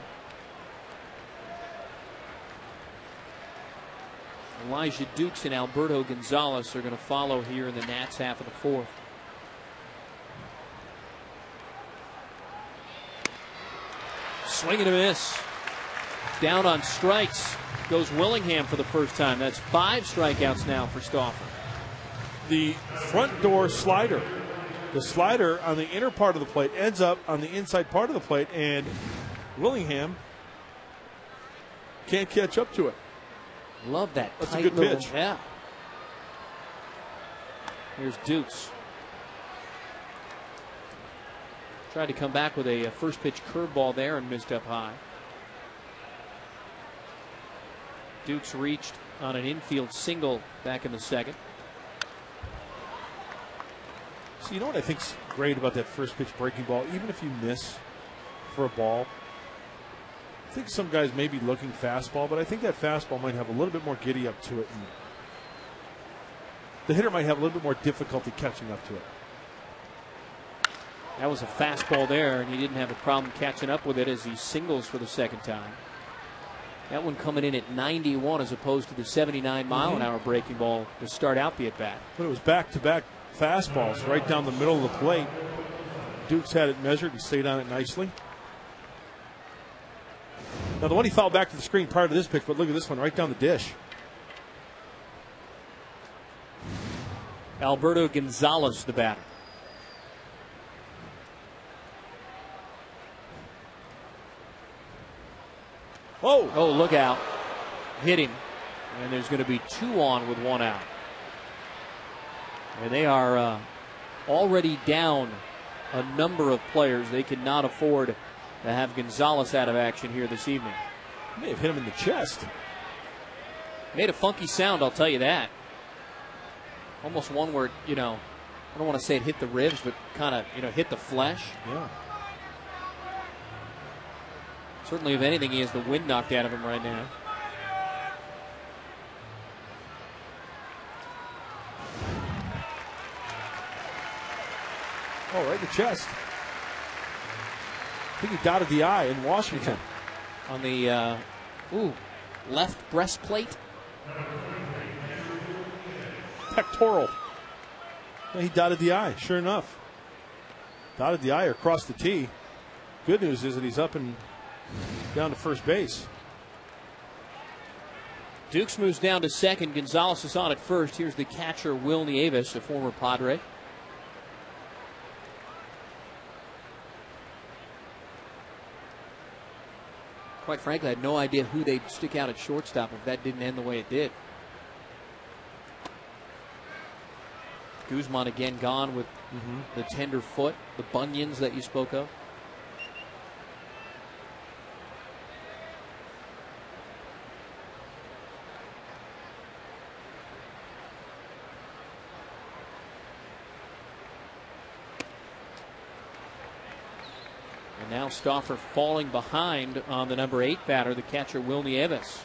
Elijah Dukes and Alberto Gonzalez are going to follow here in the Nats half of the fourth. Swing and a miss. Down on strikes goes Willingham for the first time. That's 5 strikeouts now for Stauffer. The front door slider. The slider on the inner part of the plate ends up on the inside part of the plate, and Willingham can't catch up to it. Love that. That's tight a good little pitch. Yeah. Here's Dukes. Tried to come back with a first pitch curveball there and missed up high. Dukes reached on an infield single back in the second. So you know what I think's great about that first pitch breaking ball? Even if you miss for a ball, I think some guys may be looking fastball, but I think that fastball might have a little bit more giddy up to it, and the hitter might have a little bit more difficulty catching up to it. That was a fastball there, and he didn't have a problem catching up with it as he singles for the second time. That one coming in at 91 as opposed to the 79-mile-an-hour breaking ball to start out the at-bat. But it was back-to-back fastballs right down the middle of the plate. Dukes had it measured. He stayed on it nicely. Now, the one he fouled back to the screen prior to this pitch, but look at this one right down the dish. Alberto Gonzalez, the batter. Oh! Oh, look out. Hit him. And there's going to be 2 on with 1 out. And they are already down a number of players. They cannot afford to have Gonzalez out of action here this evening. May have hit him in the chest. Made a funky sound, I'll tell you that. Almost one where, I don't want to say it hit the ribs, but kind of, hit the flesh. Yeah. Certainly, if anything, he has the wind knocked out of him right now. Oh, right in the chest. I think he dotted the eye in Washington. On the left breastplate. Pectoral. Yeah, he dotted the eye, sure enough. Dotted the eye or crossed the T. Good news is that he's up and down to first base. Dukes moves down to second. Gonzalez is on at first. Here's the catcher, Will Nieves, a former Padre. Quite frankly, I had no idea who they'd stick out at shortstop if that didn't end the way it did. Guzman again gone with the tender foot, the bunions that you spoke of. And now Stauffer falling behind on the number 8 batter, the catcher Will Nieves.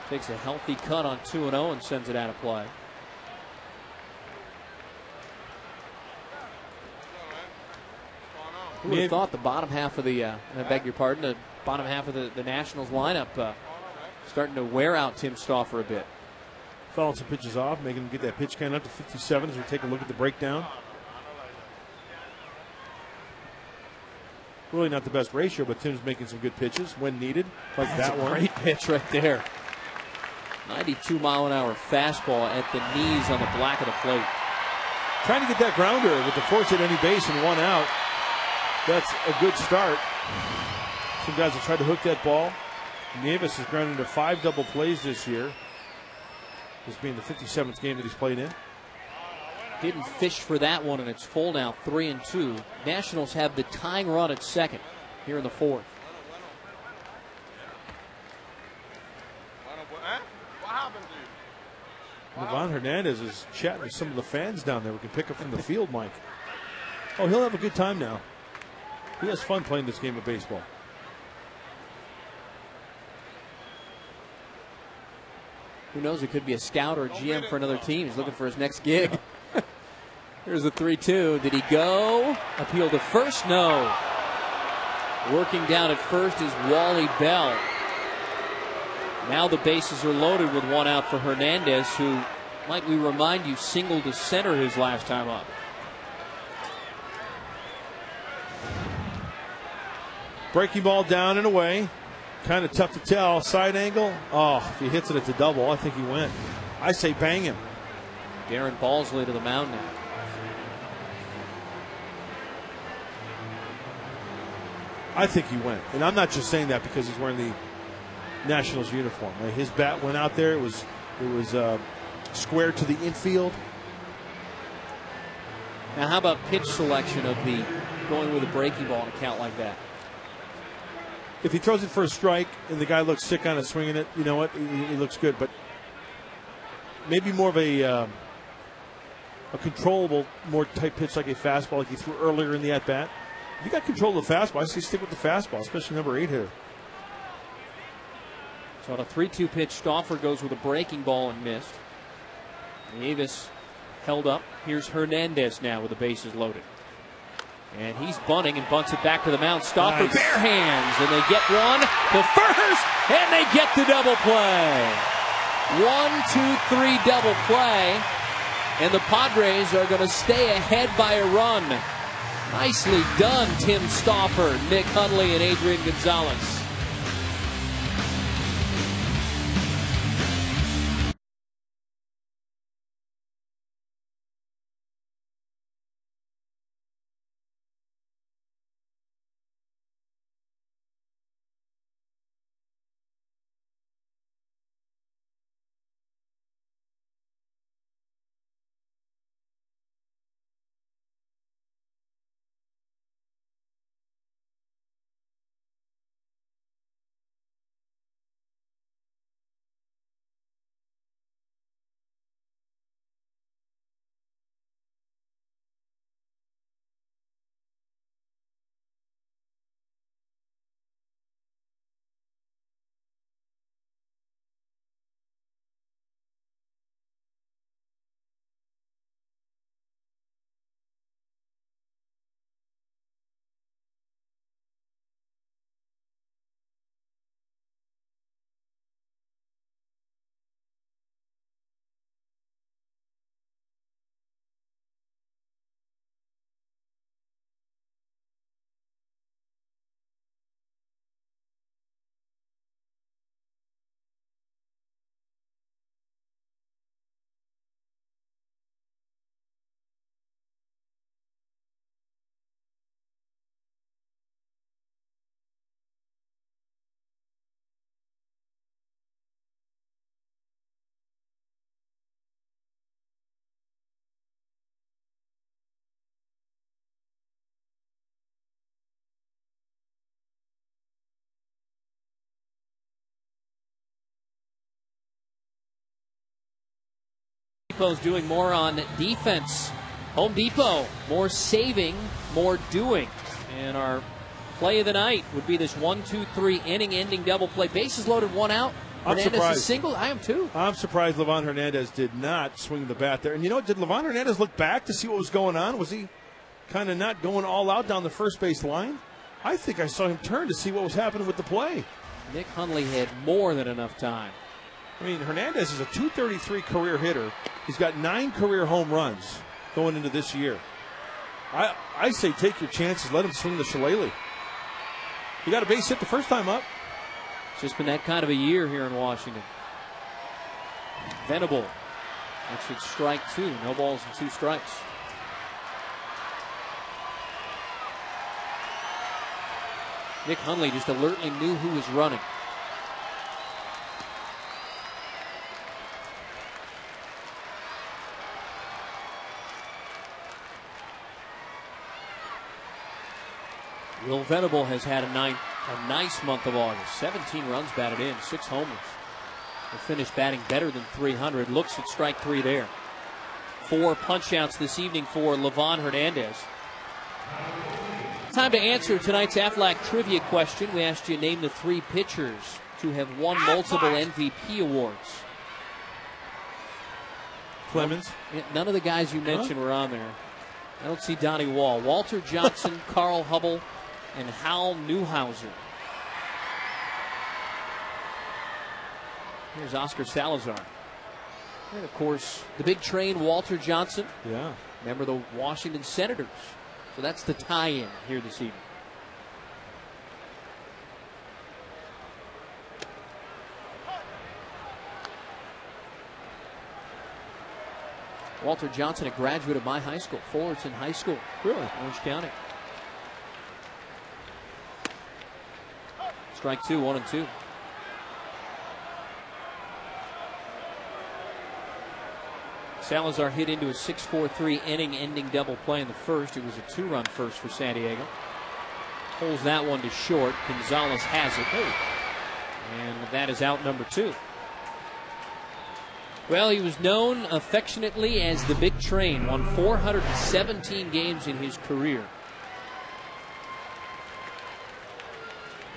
Takes a healthy cut on 2-0 and sends it out of play. Who would have thought the bottom half of the, I beg your pardon, the bottom half of the Nationals lineup starting to wear out Tim Stauffer a bit. Fouling some pitches off, making him get that pitch count up to 57 as we take a look at the breakdown. Really not the best ratio, but Tim's making some good pitches when needed, like That's that a one. Great pitch right there. 92-mile-an-hour fastball at the knees on the black of the plate. Trying to get that grounder with the force at any base and 1 out. That's a good start. Some guys have tried to hook that ball. Nieves has grounded into 5 double plays this year. This being the 57th game that he's played in. Didn't fish for that one, and it's full now, 3-2. Nationals have the tying run at second here in the 4th. Ivan Hernandez is chatting with some of the fans down there. We can pick up from the field, Mike. Oh, he'll have a good time now. He has fun playing this game of baseball. Who knows? It could be a scout or a GM for another team. He's looking for his next gig. Here's the 3-2. Did he go? Appeal to first? No. Working down at first is Wally Bell. Now the bases are loaded with 1 out for Hernandez, who, might we remind you, singled to center his last time up. Breaking ball down and away. Kind of tough to tell. Side angle. Oh, if he hits it at the double, I think he went. I say bang him. Darren Balsley to the mound now. I think he went. And I'm not just saying that because he's wearing the Nationals uniform. His bat went out there. It was square to the infield. Now, how about pitch selection of the going with a breaking ball in a count like that? If he throws it for a strike and the guy looks sick on it swinging it, you know what? He looks good. But maybe more of a controllable, more tight pitch like a fastball like he threw earlier in the at-bat. If you got control of the fastball, I say stick with the fastball, especially number 8 hitter. So on a 3-2 pitch, Stauffer goes with a breaking ball and missed. Nieves held up. Here's Hernandez now with the bases loaded. And he's bunting and bunts it back to the mound. Stauffer Nice. bare hands, and they get one to first, and they get the double play. 1, 2, 3 double play. And the Padres are going to stay ahead by a run. Nicely done, Tim Stauffer, Nick Hundley, and Adrian Gonzalez. Depot's doing more on defense. Home Depot, more saving, more doing. And our play of the night would be this 1-2-3 inning-ending double play. Bases loaded, one out. I'm Hernandez surprised. is single. I am too. I'm surprised Livan Hernandez did not swing the bat there. And you know, did Livan Hernandez look back to see what was going on? Was he kind of not going all out down the first base line? I think I saw him turn to see what was happening with the play. Nick Hundley had more than enough time. I mean, Hernandez is a .233 career hitter. He's got 9 career home runs going into this year. I say take your chances. Let him swing the shillelagh. He got a base hit the first time up. It's just been that kind of a year here in Washington. Venable. That should strike 2. No balls and 2 strikes. Nick Hundley just alertly knew who was running. Will Venable has had a nice month of August. 17 runs batted in, 6 homers. He'll finish batting better than 300. Looks at strike 3 there. 4 punch-outs this evening for Livan Hernandez. Time to answer tonight's Aflac trivia question. We asked you to name the 3 pitchers to have won multiple MVP awards. Clemens. None of the guys you mentioned were on there. I don't see Donnie Wall. Walter Johnson, Carl Hubble, and Hal Newhouser. Here's Oscar Salazar. And, of course, the big train, Walter Johnson. Yeah. Remember the Washington Senators. So that's the tie-in here this evening. Walter Johnson, a graduate of my high school, Fullerton High School. Really? Orange County. Strike 2, 1-2. Salazar hit into a 6-4-3 inning-ending double play in the first. It was a 2-run first for San Diego. Pulls that one to short. Gonzalez has it. And that is out number 2. Well, he was known affectionately as the Big Train. Won 417 games in his career.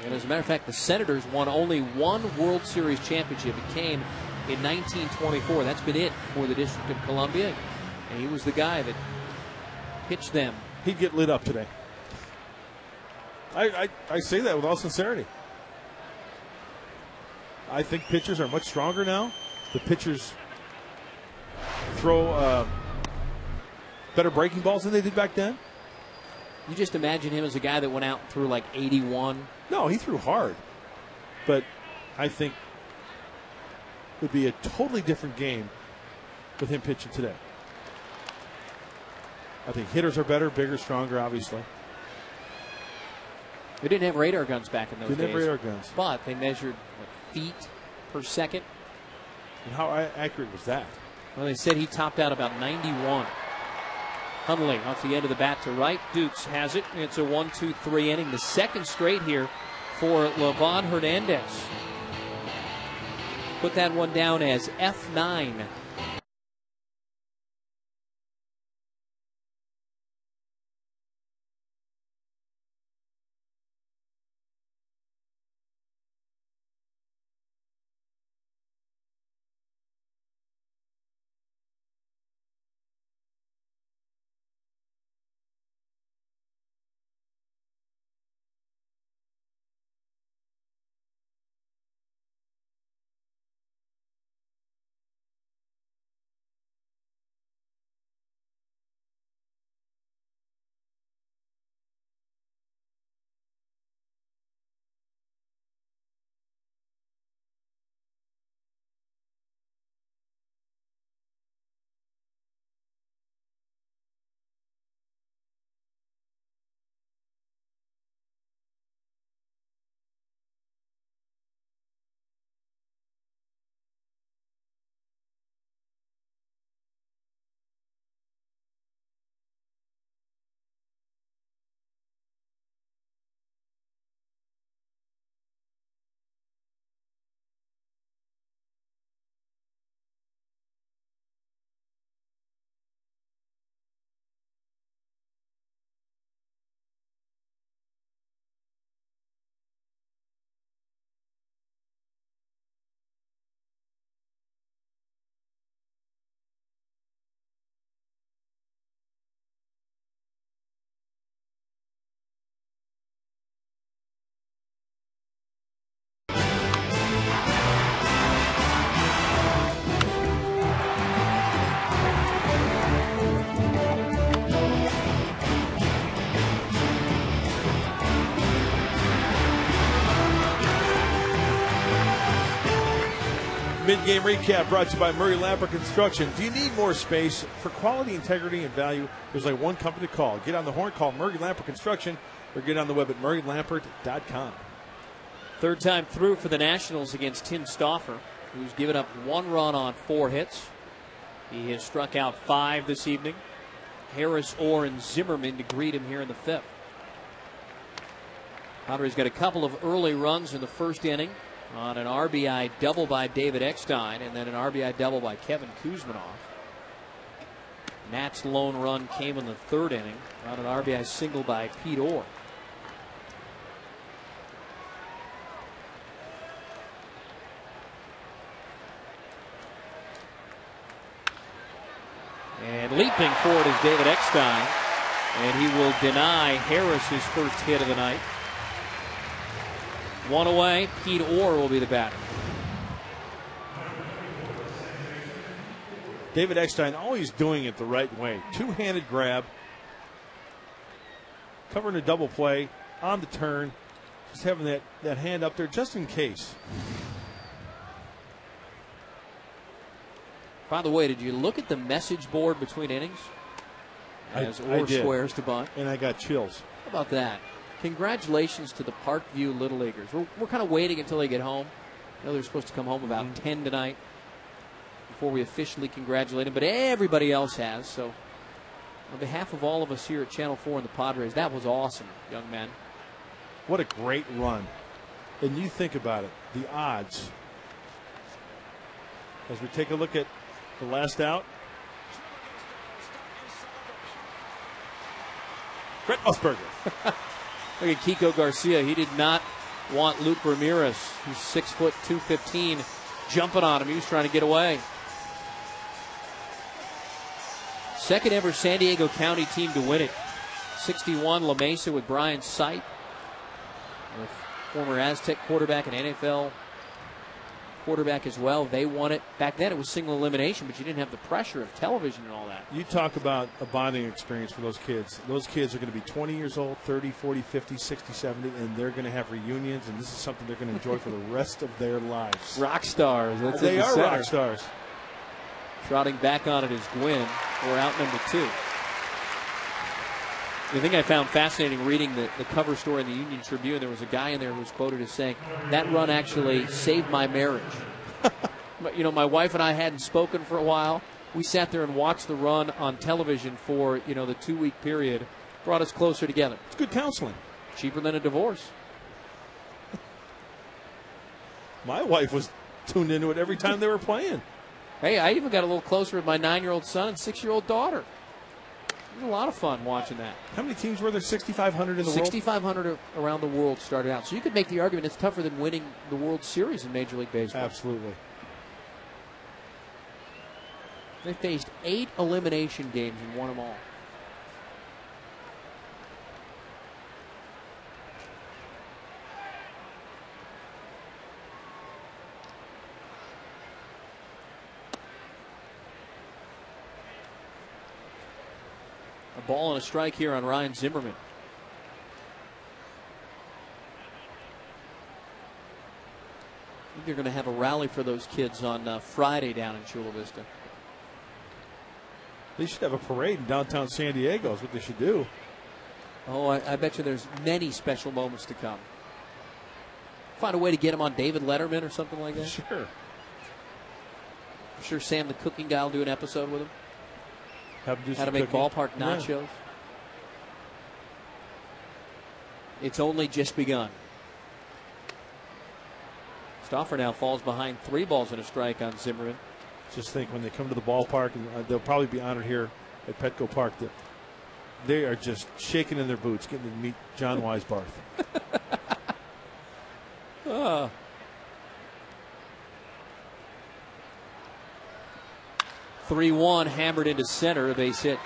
And as a matter of fact, the Senators won only 1 World Series championship. It came in 1924. That's been it for the District of Columbia. And he was the guy that pitched them. He'd get lit up today. I say that with all sincerity. I think pitchers are much stronger now. The pitchers throw better breaking balls than they did back then? You just imagine him as a guy that went out and threw like 81. No, he threw hard. But I think it would be a totally different game with him pitching today. I think hitters are better, bigger, stronger, obviously. They didn't have radar guns back in those days. Didn't have radar guns. But they measured feet per second. And how accurate was that? Well, they said he topped out about 91. Hundley off the end of the bat to right. Dukes has it. It's a 1-2-3 inning. The second straight here for Livan Hernandez. Put that one down as F9. Mid-game recap brought to you by Murray Lamper Construction. Do you need more space? For quality, integrity, and value, there's like one company to call. Get on the horn, call Murray Lamper Construction, or get on the web at murraylampert.com. Third time through for the Nationals against Tim Stauffer, who's given up 1 run on 4 hits. He has struck out 5 this evening. Harris, Orr, and Zimmerman to greet him here in the 5th. Padres got a couple of early runs in the first inning on an RBI double by David Eckstein and then an RBI double by Kevin Kuzminoff. Matt's lone run came in the 3rd inning on an RBI single by Pete Orr. And leaping forward is David Eckstein, and he will deny Harris his first hit of the night. 1 away, Pete Orr will be the batter. David Eckstein always doing it the right way. Two-handed grab, covering a double play, on the turn, just having that hand up there just in case. By the way, did you look at the message board between innings? As Orr squares to bunt. And I got chills. How about that? Congratulations to the Parkview Little Leaguers. We're kind of waiting until they get home. I know they're supposed to come home about 10 tonight before we officially congratulate them, but everybody else has. So on behalf of all of us here at Channel 4 and the Padres, that was awesome, young men. What a great run. And you think about it, the odds. As we take a look at the last out. Brett Musburger. Look at Kiko Garcia. He did not want Luke Ramirez, who's 6 foot 215, jumping on him. He was trying to get away. Second ever San Diego County team to win it. 61 La Mesa with Brian Sight, the former Aztec quarterback and NFL quarterback as well. They won it. Back then it was single elimination, but you didn't have the pressure of television and all that. You talk about a bonding experience for those kids. Those kids are going to be 20 years old, 30, 40, 50, 60, 70, and they're going to have reunions, and this is something they're going to enjoy for the rest of their lives. Rock stars. They are rock stars. Trotting back on it is Gwynn for out number 2. The thing I found fascinating reading the cover story in the Union Tribune, there was a guy in there who was quoted as saying, that run actually saved my marriage. My wife and I hadn't spoken for a while. We sat there and watched the run on television for, the 2-week period. Brought us closer together. It's good counseling. Cheaper than a divorce. My wife was tuned into it every time they were playing. Hey, I even got a little closer with my 9-year-old son and 6-year-old daughter. It was a lot of fun watching that. How many teams were there? 6,500 in the world? 6,500 around the world started out. So you could make the argument it's tougher than winning the World Series in Major League Baseball. Absolutely. They faced 8 elimination games and won them all. A ball and a strike here on Ryan Zimmerman. I think they're going to have a rally for those kids on Friday down in Chula Vista. They should have a parade in downtown San Diego is what they should do. Oh, I bet you there's many special moments to come. Find a way to get them on David Letterman or something like that. Sure. I'm sure Sam the cooking guy will do an episode with him. Have to do How to some make cooking. ballpark nachos. Yeah. It's only just begun. Stauffer now falls behind 3 balls and a strike on Zimmerman. Just think when they come to the ballpark, and they'll probably be honored here at Petco Park, that they are just shaking in their boots getting to meet John Weisbarth. 3-1 hammered into center, a base hit.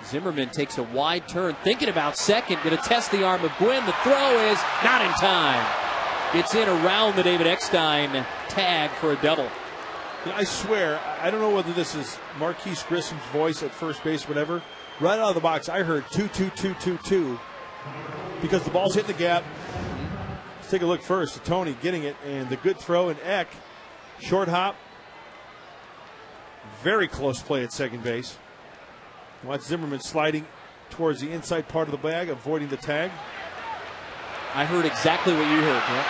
Zimmerman takes a wide turn, thinking about second, going to test the arm of Gwynn. The throw is not in time. It's in around the David Eckstein tag for a double. Yeah, I swear, I don't know whether this is Marquise Grissom's voice at first base or whatever. Right out of the box, I heard 2-2-2-2-2 because the ball's hitting the gap. Let's take a look first at Tony getting it, and the good throw, and Eck, short hop. Very close play at second base. Watch Zimmerman sliding towards the inside part of the bag, avoiding the tag. I heard exactly what you heard, Brent.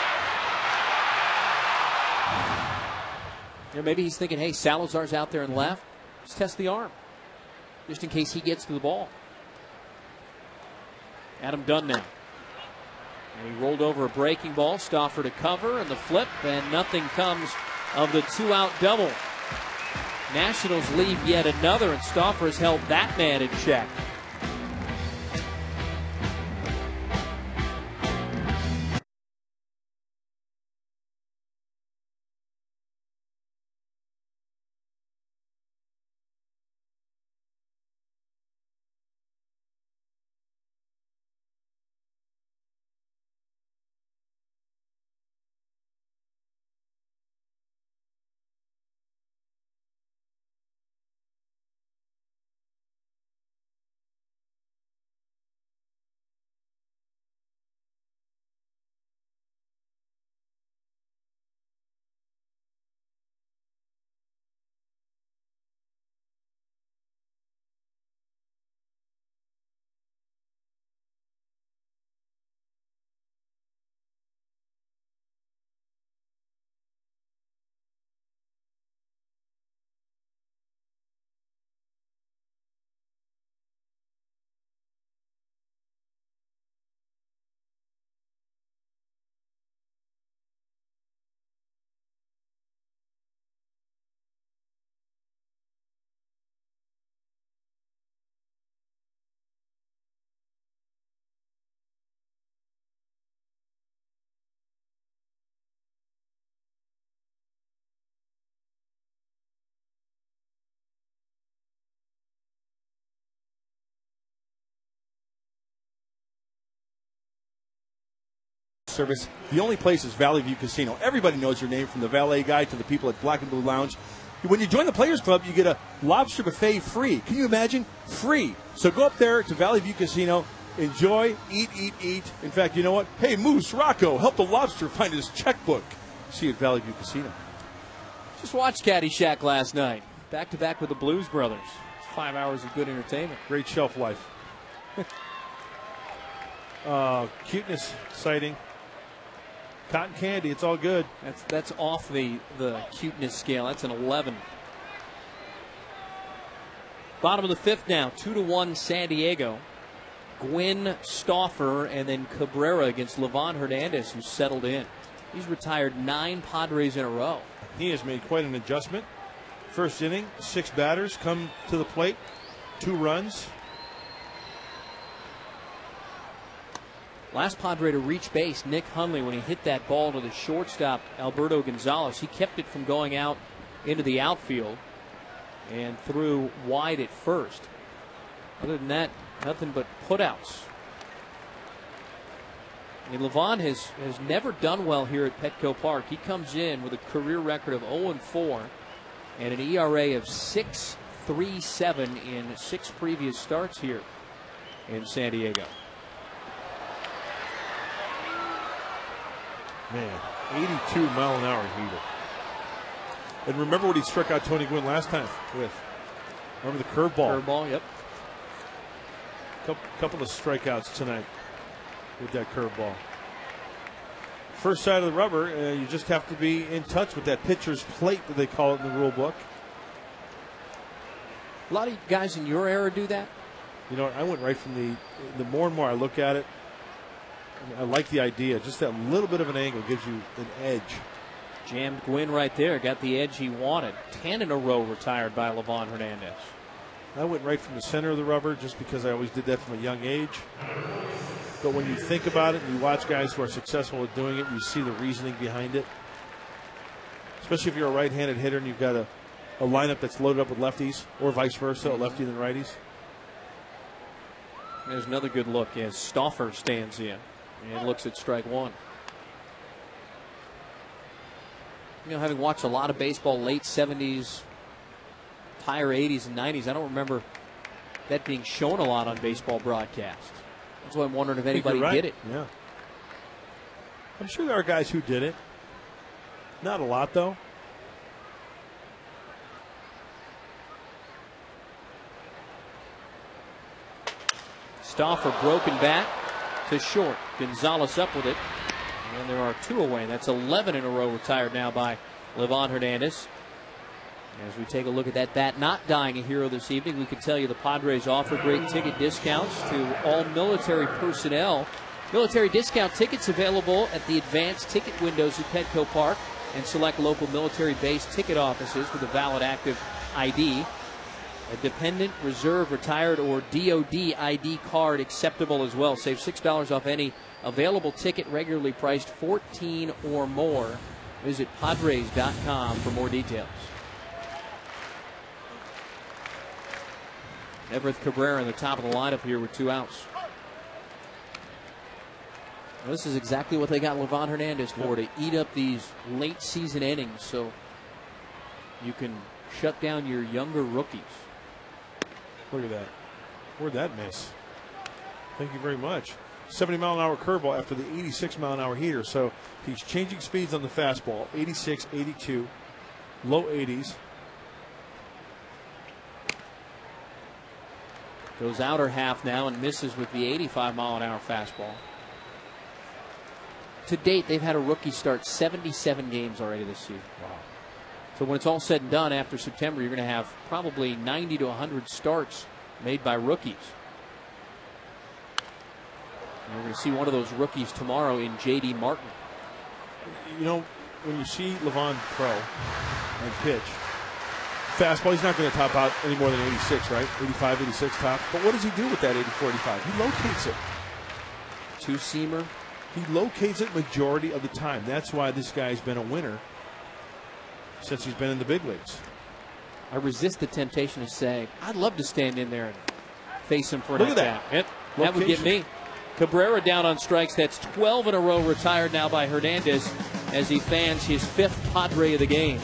Maybe he's thinking, hey, Salazar's out there and left. Let's test the arm, just in case he gets to the ball. Adam Dunn now. And he rolled over a breaking ball. Stauffer to cover, and the flip, and nothing comes of the 2-out double. Nationals leave yet another, and Stauffer has held that man in check. service. The only place is Valley View Casino. Everybody knows your name, from the valet guy to the people at Black and Blue Lounge. When you join the Players Club, you get a lobster buffet free. Can you imagine? Free. So go up there to Valley View Casino. Enjoy, eat. In fact, you know what? Hey, Moose, Rocco, help the lobster find his checkbook. See you at Valley View Casino. Just watched Caddyshack last night. Back-to-back with the Blues Brothers. 5 hours of good entertainment. Great shelf life. Cuteness sighting. Cotton candy, it's all good. That's off the cuteness scale. That's an 11. Bottom of the fifth now, 2-1 San Diego. Gwynn, Stauffer, and then Cabrera against Levon Hernandez, who settled in. He's retired 9 Padres in a row. He has made quite an adjustment. First inning, 6 batters come to the plate, 2 runs. Last Padre to reach base, Nick Hundley, when he hit that ball to the shortstop, Alberto Gonzalez. He kept it from going out into the outfield and threw wide at first. Other than that, nothing but putouts. And Levon has never done well here at Petco Park. He comes in with a career record of 0-4 and an ERA of 6.37 in 6 previous starts here in San Diego. Man, 82-mile-an-hour heater. And remember what he struck out Tony Gwynn last time with. Remember the curveball? Curveball, yep. Couple of strikeouts tonight with that curveball. First side of the rubber, you just have to be in touch with that pitcher's plate that they call it in the rule book. A lot of guys in your era do that. You know, I went right from the more and more I look at it, I like the idea. Just that little bit of an angle gives you an edge. Jammed Gwynn right there. Got the edge he wanted. 10 in a row retired by Levon Hernandez. I went right from the center of the rubber just because I always did that from a young age. But when you think about it and you watch guys who are successful at doing it, you see the reasoning behind it. Especially if you're a right-handed hitter and you've got a lineup that's loaded up with lefties, or vice versa, a lefty and righties. There's another good look as Stauffer stands in and looks at strike one. You know, having watched a lot of baseball, late 70s, higher 80s and 90s, I don't remember that being shown a lot on baseball broadcasts. That's why I'm wondering if anybody did it. Yeah. I'm sure there are guys who did it. Not a lot, though. Stauffer broken bat to short. Gonzalez up with it. And there are 2 away. That's 11 in a row retired now by Levon Hernandez. As we take a look at that bat not dying a hero this evening, we can tell you the Padres offer great ticket discounts to all military personnel. Military discount tickets available at the advanced ticket windows at Petco Park and select local military-based ticket offices with a valid active ID. A dependent, reserve, retired, or DOD ID card acceptable as well. Save $6 off any available ticket, regularly priced $14 or more. Visit Padres.com for more details. Everett Cabrera in the top of the lineup here with 2 outs. Well, this is exactly what they got Levon Hernandez for, to eat up these late season innings so you can shut down your younger rookies. Look at that. Where'd that miss? Thank you very much. 70-mile-an-hour curveball after the 86-mile-an-hour heater. So he's changing speeds on the fastball. 86, 82, low 80s. Goes outer half now and misses with the 85-mile-an-hour fastball. To date, they've had a rookie start 77 games already this season. Wow. So when it's all said and done after September, you're going to have probably 90 to 100 starts made by rookies. And we're going to see one of those rookies tomorrow in J.D. Martin. You know, when you see Levon throw and pitch, fastball, he's not going to top out any more than 86, right? 85, 86 top. But what does he do with that 84, 85? He locates it. Two-seamer. He locates it majority of the time. That's why this guy's been a winner since he's been in the big leagues. I resist the temptation to say, I'd love to stand in there and face him for an Look at at-bat. that. That would get me. Cabrera down on strikes. That's 12 in a row retired now by Hernandez as he fans his 5th Padre of the game.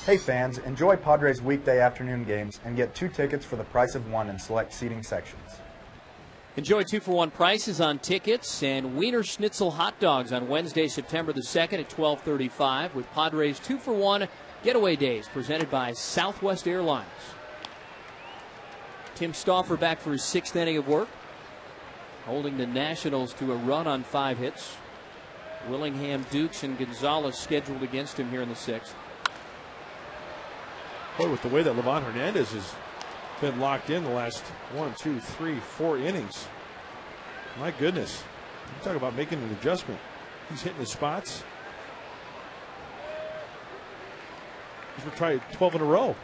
Hey fans, enjoy Padres weekday afternoon games and get 2 tickets for the price of 1 in select seating sections. Enjoy 2-for-1 prices on tickets and Wiener Schnitzel hot dogs on Wednesday, September the 2nd at 12:35 with Padres 2-for-1 getaway days presented by Southwest Airlines. Tim Stauffer back for his 6th inning of work, holding the Nationals to a run on 5 hits. Willingham, Dukes, and Gonzalez scheduled against him here in the 6th. Boy, with the way that Livan Hernandez has been locked in the last 1, 2, 3, 4 innings. My goodness. You talk about making an adjustment. He's hitting his spots. He's going to try 12 in a row.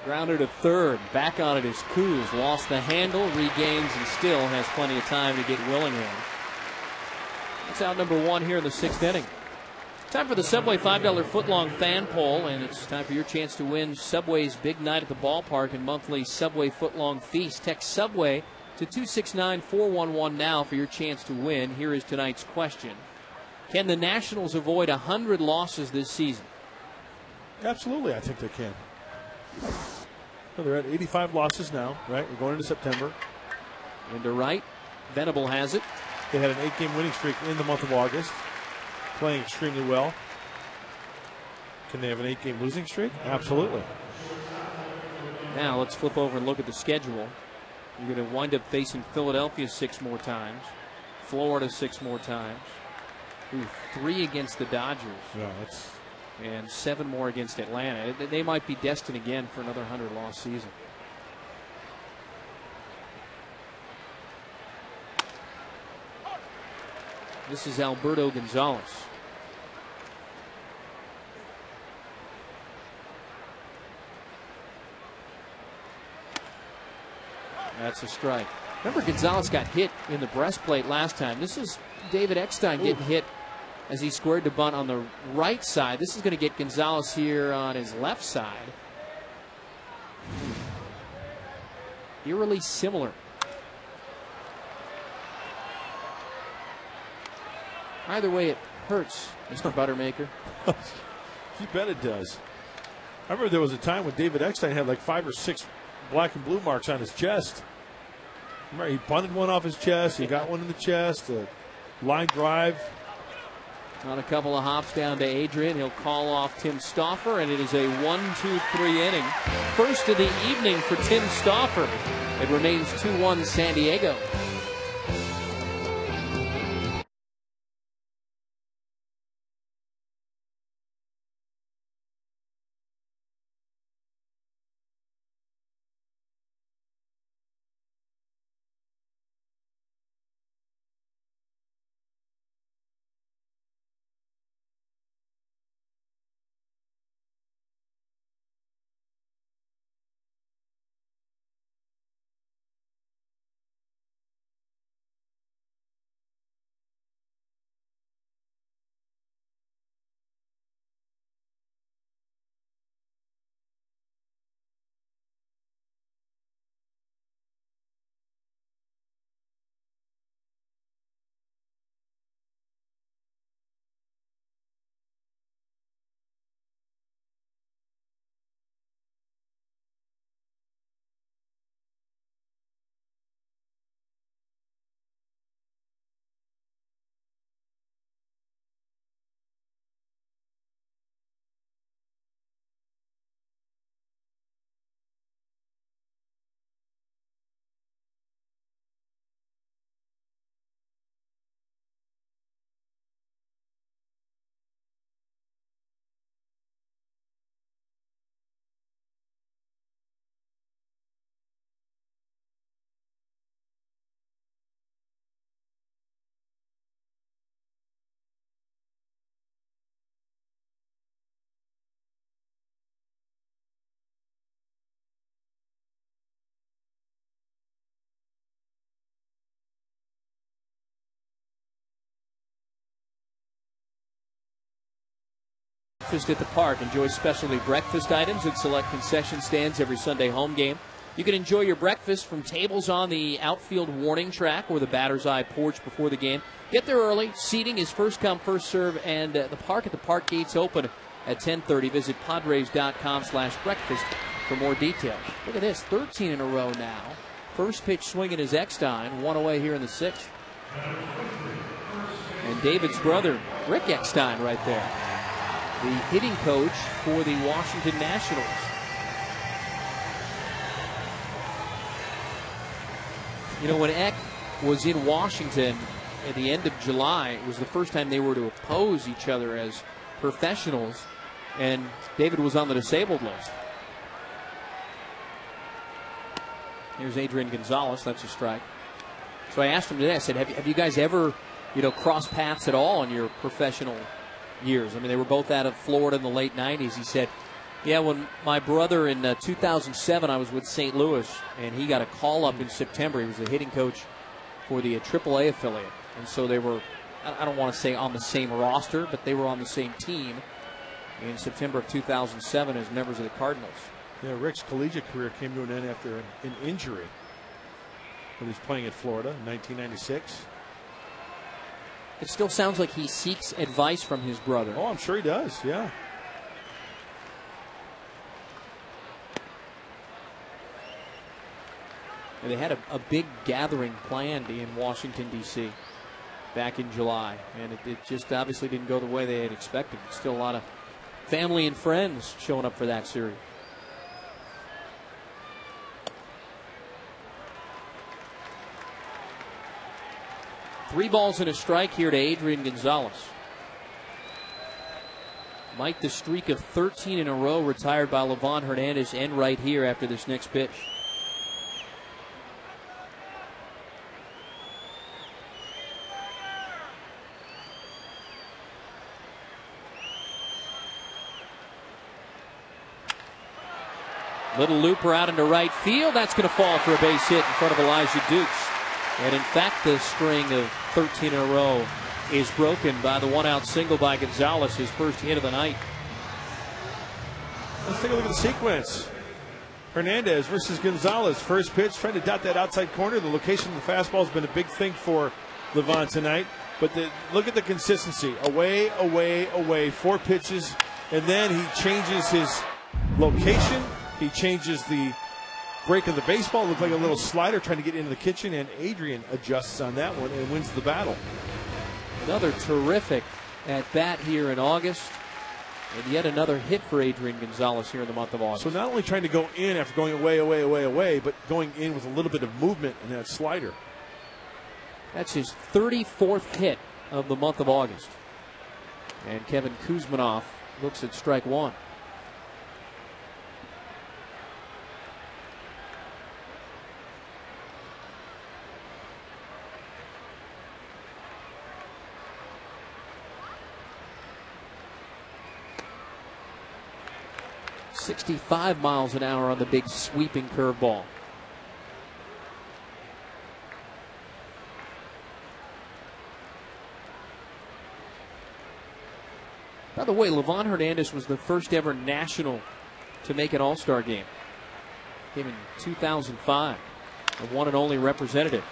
Grounded to third. Back on it is Kuz. Lost the handle, regains, and still has plenty of time to get Willingham. That's out number 1 here in the 6th inning. Time for the Subway $5 footlong fan poll, and it's time for your chance to win Subway's big night at the ballpark and monthly Subway footlong feast. Text Subway to 269-411 now for your chance to win. Here is tonight's question. Can the Nationals avoid 100 losses this season? Absolutely, I think they can. Well, they're at 85 losses now, right? We're going into September. Into right. Venable has it. They had an 8-game winning streak in the month of August, playing extremely well. Can they have an 8-game losing streak? Absolutely. Now let's flip over and look at the schedule. You're going to wind up facing Philadelphia 6 more times, Florida 6 more times, 3 against the Dodgers, and 7 more against Atlanta. They might be destined again for another 100-loss season. This is Alberto Gonzalez. That's a strike. Remember, Gonzalez got hit in the breastplate last time. This is David Eckstein getting hit as he squared the bunt on the right side. This is going to get Gonzalez here on his left side. Eerily similar. Either way, it hurts, Mr. Buttermaker. You bet it does. I remember there was a time when David Eckstein had like 5 or 6 black and blue marks on his chest. Remember, he bunted one off his chest. He got one in the chest. A line drive. On a couple of hops down to Adrian. He'll call off Tim Stauffer, and it is a 1-2-3 inning. First of the evening for Tim Stauffer. It remains 2-1 San Diego. Breakfast at the Park. Enjoy specialty breakfast items at select concession stands every Sunday home game. You can enjoy your breakfast from tables on the outfield warning track or the batter's eye porch before the game. Get there early. Seating is first come, first serve, and the Park at the Park gates open at 10:30. Visit Padres.com/breakfast for more details. Look at this, 13 in a row now. First pitch swinging is Eckstein, one away here in the sixth. And David's brother, Rick Eckstein, right there, the hitting coach for the Washington Nationals. You know, when Eck was in Washington at the end of July, it was the first time they were to oppose each other as professionals, and David was on the disabled list. Here's Adrian Gonzalez. That's a strike. So I asked him today, I said, have you guys ever, crossed paths at all in your professional years? I mean, they were both out of Florida in the late 90s. He said, yeah, when my brother in 2007, I was with St. Louis, and he got a call up in September. He was the hitting coach for the AAA affiliate. And so they were, I don't want to say on the same roster, but they were on the same team in September of 2007 as members of the Cardinals. Yeah, Rick's collegiate career came to an end after an injury when he was playing at Florida in 1996. It still sounds like he seeks advice from his brother. Oh, I'm sure he does, yeah. And they had a big gathering planned in Washington, D.C. back in July, and it just obviously didn't go the way they had expected. Still a lot of family and friends showing up for that series. Three balls and a strike here to Adrian Gonzalez. Might the streak of 13 in a row retired by Livan Hernandez end right here after this next pitch. Little looper out into right field. That's going to fall for a base hit in front of Elijah Dukes. And in fact, the string of 13 in a row is broken by the one-out single by Gonzalez, his first hit of the night. Let's take a look at the sequence. Hernandez versus Gonzalez. First pitch, trying to dot that outside corner. The location of the fastball has been a big thing for Livan tonight. But look at the consistency. Away, away, away. 4 pitches, and then he changes his location. He changes the break of the baseball. Looked like a little slider trying to get into the kitchen, and Adrian adjusts on that one and wins the battle. Another terrific at-bat here in August. And yet another hit for Adrian Gonzalez here in the month of August. So not only trying to go in after going away, away, away, away, but going in with a little bit of movement in that slider. That's his 34th hit of the month of August. And Kevin Kuzminoff looks at strike one. .65 miles an hour on the big sweeping curveball. By the way, Livan Hernandez was the first ever national to make an All-Star game. Came in 2005. The one and only representative.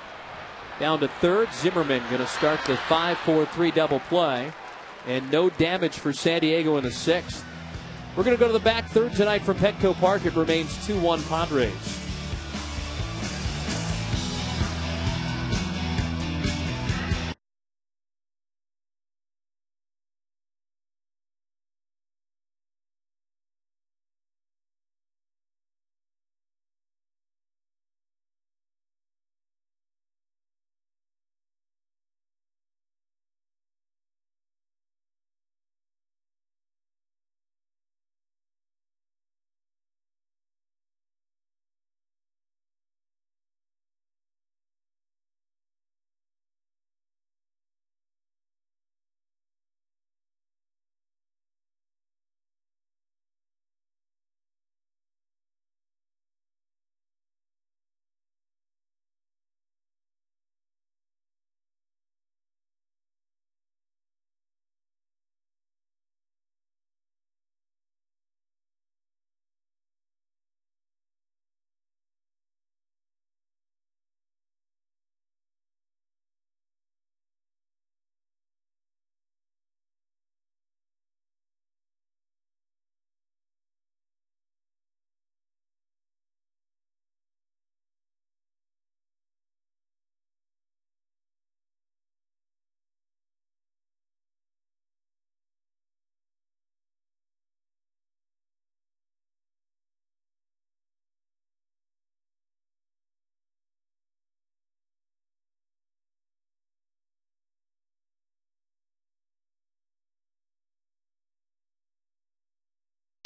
Down to third, Zimmerman going to start the 5-4-3 double play. And no damage for San Diego in the sixth. We're going to go to the back third tonight from Petco Park. It remains 2-1 Padres.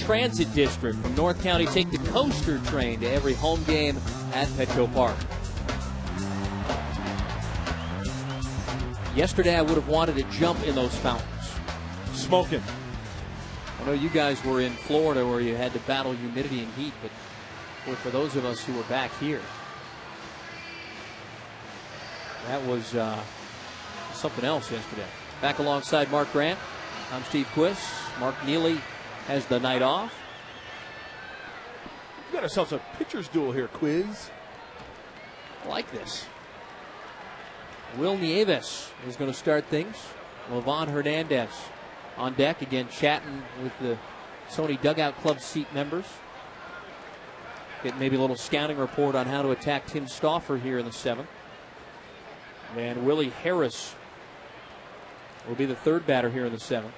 Transit District from North County take the coaster train to every home game at Petco Park. Yesterday, I would have wanted to jump in those fountains. Smoking. I know you guys were in Florida where you had to battle humidity and heat, but for those of us who were back here, that was something else yesterday. Back alongside Mark Grant, I'm Steve Quist. Mark Neely has the night off. We got ourselves a pitcher's duel here, Quiz. I like this. Will Nieves is going to start things. Levon Hernandez on deck again, chatting with the Sony Dugout Club seat members. Get maybe a little scouting report on how to attack Tim Stauffer here in the 7th. And Willie Harris will be the third batter here in the 7th.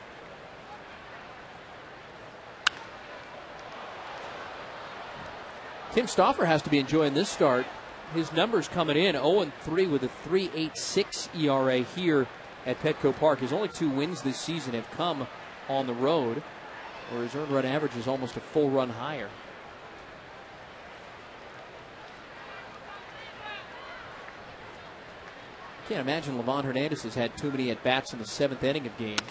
Tim Stauffer has to be enjoying this start. His numbers coming in 0-3 with a 3.86 ERA here at Petco Park. His only 2 wins this season have come on the road, where his earned run average is almost a full run higher. Can't imagine Levon Hernandez has had too many at-bats in the 7th inning of games.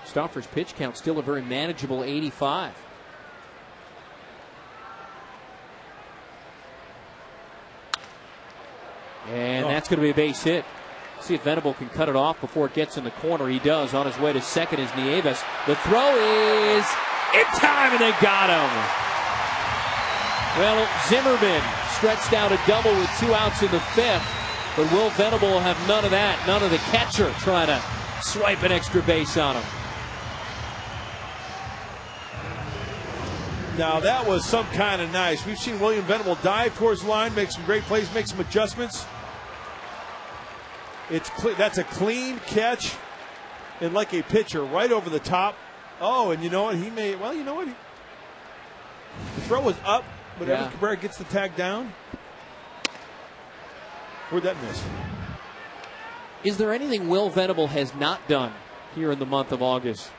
Stauffer's pitch count still a very manageable 85. And that's going to be a base hit. See if Venable can cut it off before it gets in the corner. He does. On his way to second is Nieves. The throw is in time, and they got him. Well, Zimmerman stretched out a double with 2 outs in the 5th, but Will Venable will have none of that. None of the catcher trying to swipe an extra base on him. Now that was some kind of nice. We've seen William Venable dive towards the line, make some great plays, make some adjustments. That's a clean catch, and like a pitcher, right over the top. Oh, and you know what? The throw was up, but Evan Cabrera gets the tag down. Where'd that miss? Is there anything Will Venable has not done here in the month of August?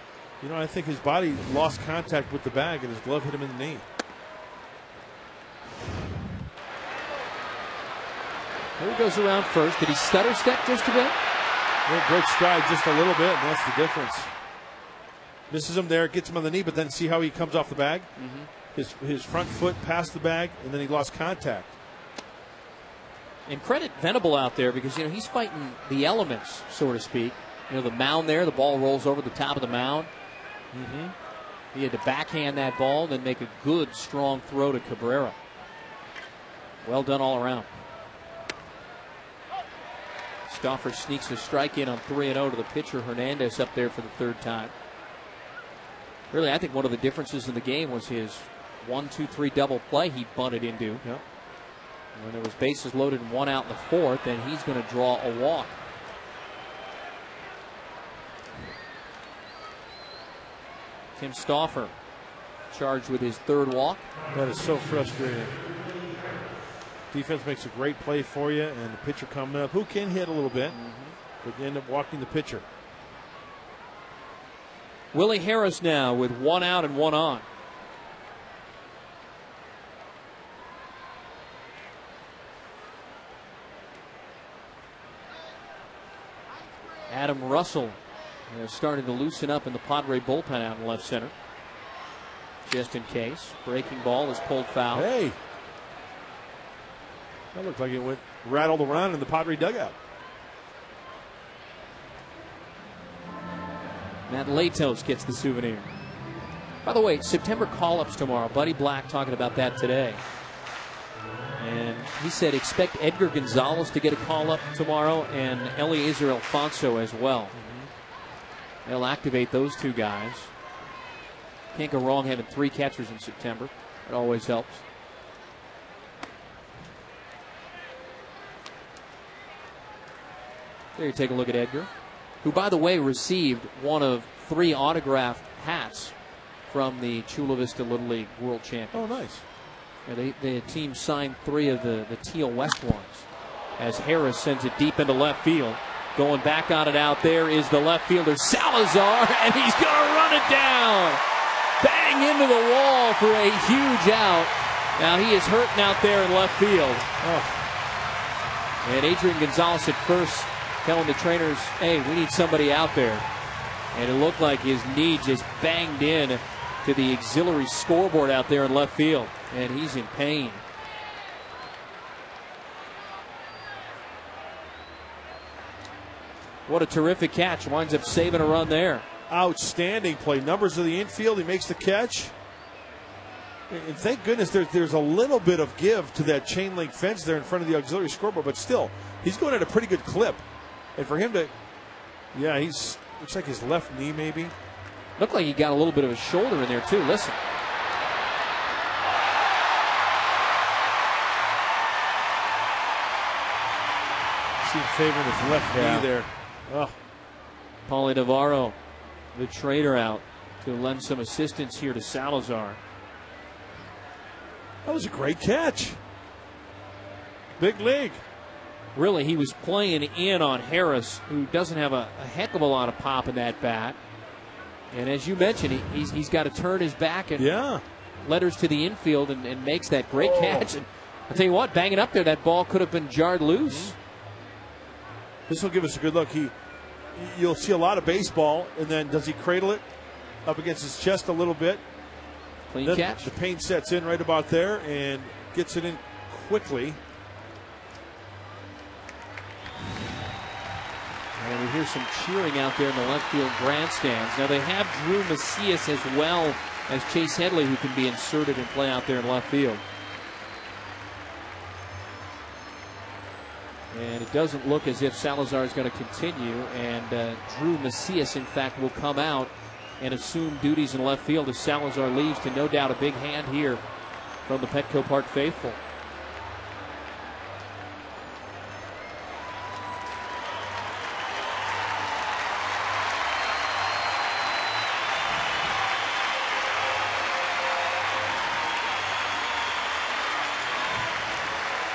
You know, I think his body lost contact with the bag and his glove hit him in the knee. Here he goes around first. Did he stutter step just a bit? He'll break stride just a little bit, and that's the difference. Misses him there, gets him on the knee, but then see how he comes off the bag? Mm-hmm. His front foot past the bag, and then he lost contact. And credit Venable out there because, he's fighting the elements, so to speak. The mound there, the ball rolls over the top of the mound. Mm-hmm. He had to backhand that ball, then make a good, strong throw to Cabrera. Well done all around. Stauffer sneaks a strike in on 3-0 to the pitcher Hernandez up there for the 3rd time. Really, I think one of the differences in the game was his 1-2-3 double play he bunted into. Yep. When there was bases loaded and 1 out in the 4th, and he's going to draw a walk. Tim Stauffer charged with his 3rd walk. That is so frustrating. Defense makes a great play for you, and the pitcher coming up, who can hit a little bit, but you end up walking the pitcher. Willie Harris now with 1 out and 1 on. Adam Russell starting to loosen up in the Padre bullpen out in left center. Just in case. Breaking ball is pulled foul. Hey. That looked like it went rattled around in the Padre dugout. Matt Latos gets the souvenir. By the way, September call-ups tomorrow. Buddy Black talking about that today. And he said expect Edgar Gonzalez to get a call-up tomorrow and Eliezer Alfonso as well. They'll activate those 2 guys. Can't go wrong having 3 catchers in September. It always helps. There you take a look at Edgar, who, by the way, received one of 3 autographed hats from the Chula Vista Little League World Champions. Oh, nice. The team signed 3 of the teal West ones as Harris sends it deep into left field. Going back on it out there is the left fielder, Salazar, and he's going to run it down. Bang into the wall for a huge out. Now he is hurting out there in left field. And Adrian Gonzalez at first telling the trainers, hey, we need somebody out there. And it looked like his knee just banged in to the auxiliary scoreboard out there in left field. And he's in pain. What a terrific catch. Winds up saving a run there. Outstanding play. Numbers of the infield. He makes the catch. And thank goodness there's a little bit of give to that chain link fence there in front of the auxiliary scoreboard. But still, he's going at a pretty good clip. And for him to, yeah, looks like his left knee maybe. Looked like he got a little bit of a shoulder in there too. Listen. See him favoring his left knee there. Oh. Paulie Navarro, the trader, out to lend some assistance here to Salazar. That was a great catch. Big league. Really, he was playing in on Harris, who doesn't have a heck of a lot of pop in that bat. And as you mentioned, he's got to turn his back and letters to the infield and makes that great catch. And I'll tell you what, banging up there, that ball could have been jarred loose. This will give us a good look. You'll see a lot of baseball, and then does he cradle it up against his chest a little bit? Clean then catch. The pain sets in right about there and gets it in quickly. And we hear some cheering out there in the left field grandstands. Now they have Drew Macias as well as Chase Headley, who can be inserted and play out there in left field. And it doesn't look as if Salazar is going to continue. And Drew Macias, in fact, will come out and assume duties in left field as Salazar leaves, to no doubt a big hand here from the Petco Park faithful.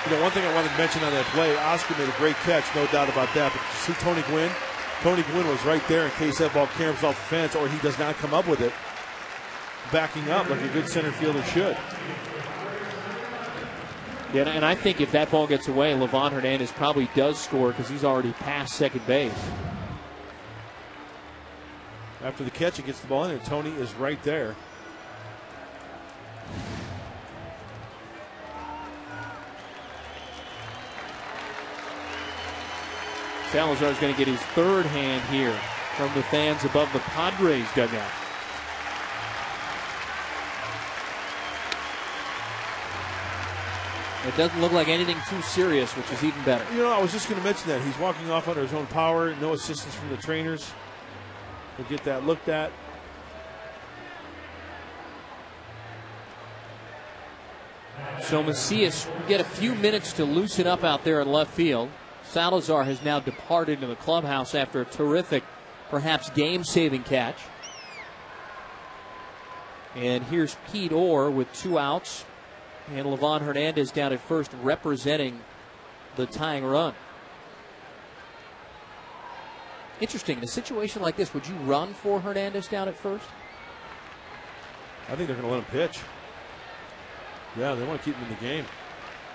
You know, one thing I wanted to mention on that play, Oscar made a great catch, no doubt about that. But you see Tony Gwynn? Tony Gwynn was right there in case that ball caroms off the fence or he does not come up with it. Backing up like a good center fielder should. Yeah, and I think if that ball gets away, Livan Hernandez probably does score because he's already past second base. After the catch, he gets the ball in, and Tony is right there. Salazar is going to get his third hand here from the fans above the Padres dugout. It doesn't look like anything too serious, which is even better. You know, I was just going to mention that. He's walking off under his own power, no assistance from the trainers. We'll get that looked at. So Macias will get a few minutes to loosen up out there in left field. Salazar has now departed to the clubhouse after a terrific, perhaps game-saving catch. And here's Pete Orr with 2 outs. And Livan Hernandez down at first representing the tying run. Interesting. In a situation like this, would you run for Hernandez down at first? I think they're going to let him pitch. Yeah, they want to keep him in the game.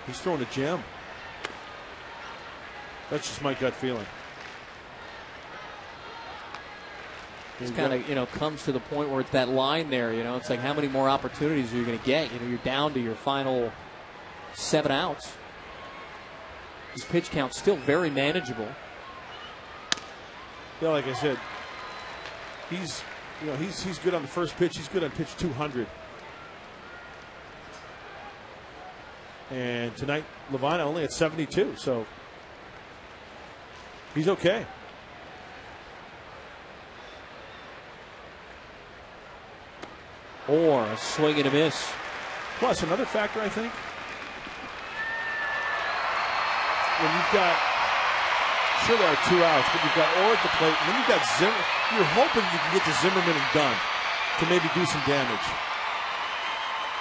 He's throwing a gem. That's just my gut feeling. It's kind of, comes to the point where it's that line there, It's like, how many more opportunities are you going to get? You're down to your final 7 outs. His pitch count's still very manageable. Yeah, like I said, he's good on the first pitch. He's good on pitch 200. And tonight, Livan only at 72, so he's okay. Or a swing and a miss. Plus, another factor, I think, when you've got, sure there are 2 outs, but you've got Orr at the plate, and then you've got Zimmer. You're hoping you can get to Zimmerman and Dunn to maybe do some damage,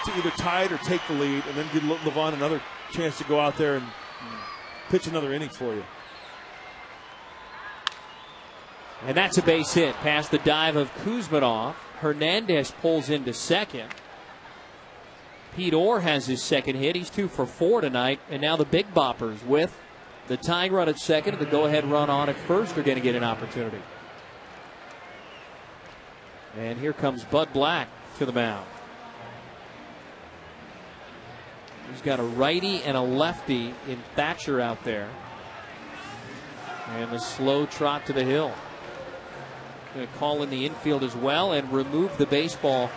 to either tie it or take the lead, and then give Livan another chance to go out there and pitch another inning for you. And that's a base hit past the dive of Kuzmanov. Hernandez pulls into second. Pete Orr has his second hit. He's 2 for 4 tonight. And now the Big Boppers with the tying run at second and the go-ahead run on at first are going to get an opportunity. And here comes Bud Black to the mound. He's got a righty and a lefty in Thatcher out there. And a slow trot to the hill. Going to call in the infield as well and remove the baseball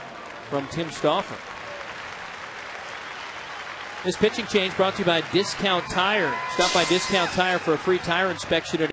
from Tim Stauffer. This pitching change brought to you by Discount Tire. Stop by Discount Tire for a free tire inspection at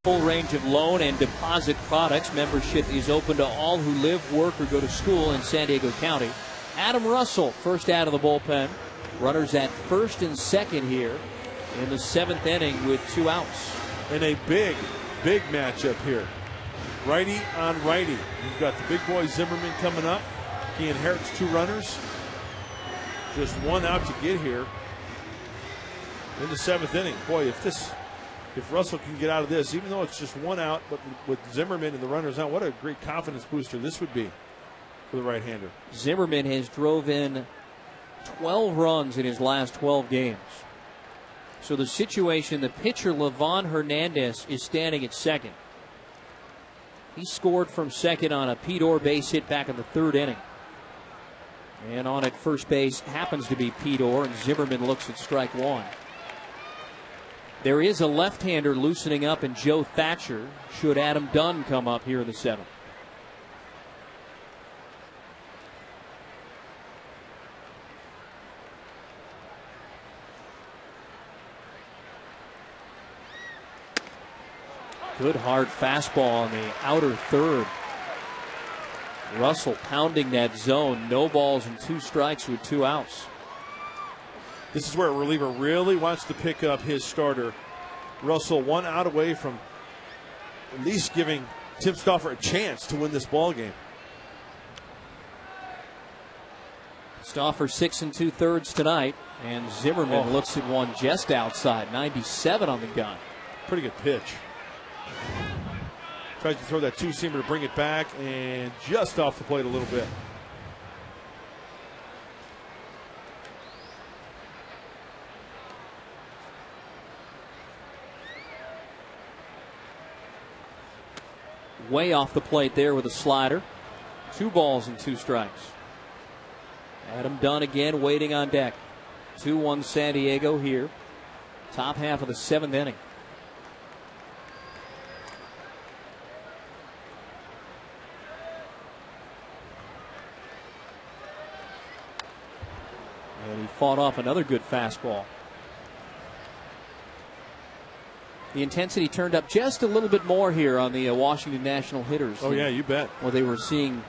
full range of loan and deposit products. Membership is open to all who live, work, or go to school in San Diego County. Adam Russell, first out of the bullpen. Runners at first and second here in the 7th inning with 2 outs. And a big matchup here. Righty on righty. You've got the big boy Zimmerman coming up. He inherits 2 runners. Just 1 out to get here in the 7th inning. Boy, if Russell can get out of this, even though it's just 1 out, but with Zimmerman and the runners out, what a great confidence booster this would be for the right-hander. Zimmerman has drove in 12 runs in his last 12 games. So the situation, the pitcher Levon Hernandez is standing at second. He scored from second on a Pete Orr base hit back in the 3rd inning. And on at first base happens to be Pete Orr, and Zimmerman looks at strike 1. There is a left-hander loosening up in Joe Thatcher should Adam Dunn come up here in the 7th. Good hard fastball on the outer 3rd. Russell pounding that zone. No balls and 2 strikes with 2 outs. This is where a reliever really wants to pick up his starter. Russell 1 out away from at least giving Tim Stauffer a chance to win this ball game. Stauffer 6 2/3 tonight, and Zimmerman looks at one just outside. 97 on the gun. Pretty good pitch. Tries to throw that 2-seamer to bring it back, and just off the plate a little bit. Way off the plate there with a slider. 2 balls and 2 strikes. Adam Dunn again waiting on deck. 2-1 San Diego here. Top half of the 7th inning. And he fought off another good fastball. The intensity turned up just a little bit more here on the Washington National hitters. Oh, yeah, you bet. Well, they were seeing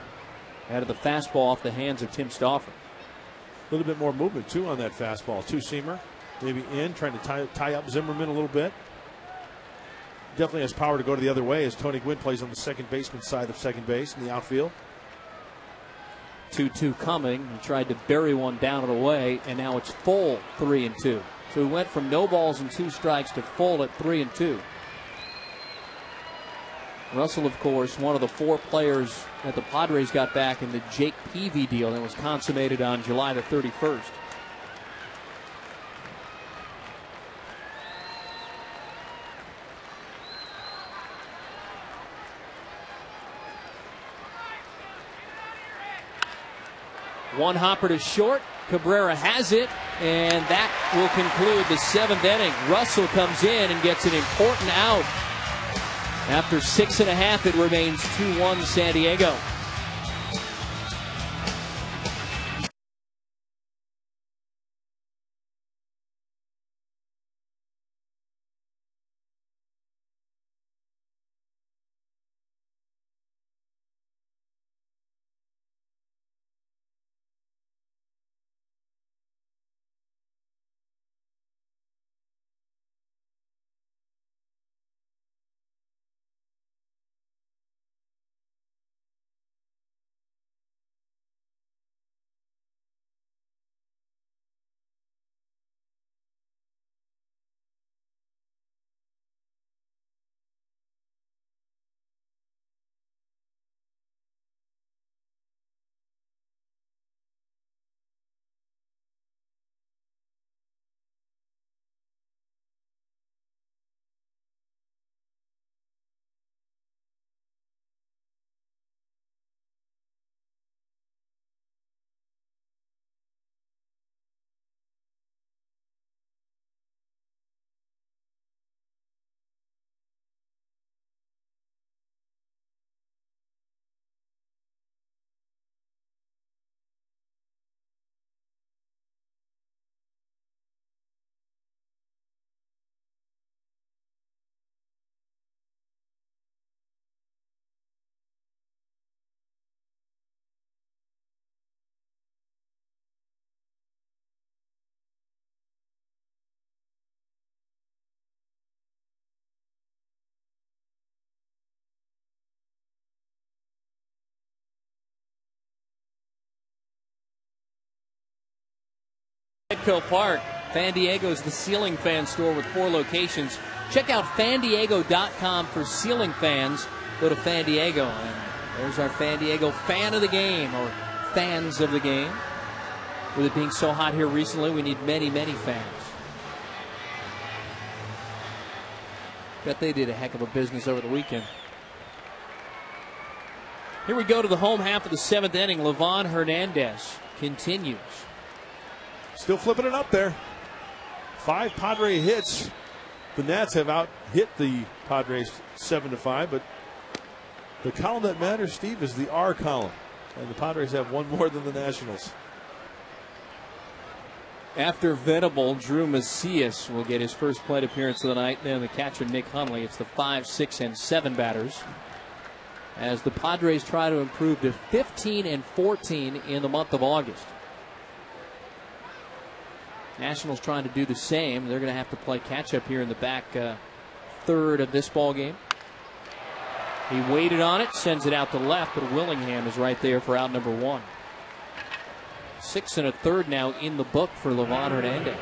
out of the fastball off the hands of Tim Stauffer. A little bit more movement, too, on that fastball. Two-seamer, maybe in, trying to tie up Zimmerman a little bit. Definitely has power to go to the other way as Tony Gwynn plays on the second baseman side of second base in the outfield. 2-2 coming. He tried to bury one down and away, and now it's full 3-2. So he went from no balls and 2 strikes to full at 3-2. Russell, of course, one of the 4 players that the Padres got back in the Jake Peavy deal that was consummated on July the 31st. One hopper to short. Cabrera has it, and that will conclude the 7th inning. Russell comes in and gets an important out. After 6.5, it remains 2-1 San Diego. Petco Park. Fan Diego is the ceiling fan store with 4 locations. Check out fandiego.com for ceiling fans. Go to Fan Diego, and there's our Fan Diego fan of the game, or fans of the game. With it being so hot here recently, we need many, many fans. Bet they did a heck of a business over the weekend. Here we go to the home half of the 7th inning. Livan Hernandez continues. Still flipping it up there. 5 Padre hits. The Nats have out-hit the Padres 7-5, but the column that matters, Steve, is the R column. And the Padres have one more than the Nationals. After Venable, Drew Macias will get his first plate appearance of the night. Then the catcher, Nick Hundley. It's the 5, 6, and 7 batters, as the Padres try to improve to 15-14 in the month of August. Nationals trying to do the same. They're going to have to play catch-up here in the back third of this ball game. He waited on it, sends it out to left, but Willingham is right there for out number 1. 6 1/3 now in the book for Livan Hernandez.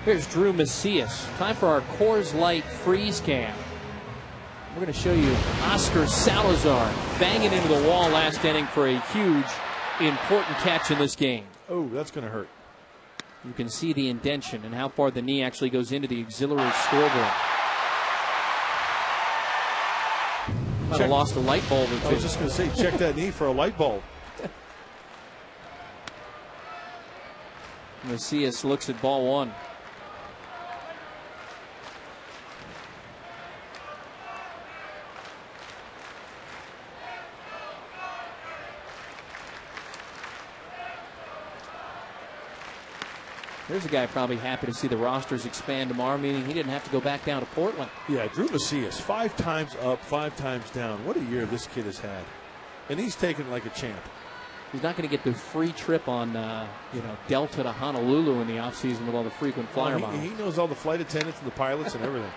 Here's Drew Macias. Time for our Coors Light freeze cam. We're going to show you Oscar Salazar banging into the wall last inning for a huge, important catch in this game. Oh, that's going to hurt. You can see the indention and how far the knee actually goes into the auxiliary scoreboard. Might have lost a light bulb or two. I was just going to say, check that knee for a light bulb. Macias looks at ball 1. There's a guy probably happy to see the rosters expand tomorrow, meaning he didn't have to go back down to Portland. Yeah, Drew Macias, 5 times up, 5 times down. What a year this kid has had. And he's taken it like a champ. He's not going to get the free trip on Delta to Honolulu in the offseason with all the frequent flyer miles. He knows all the flight attendants and the pilots and everything.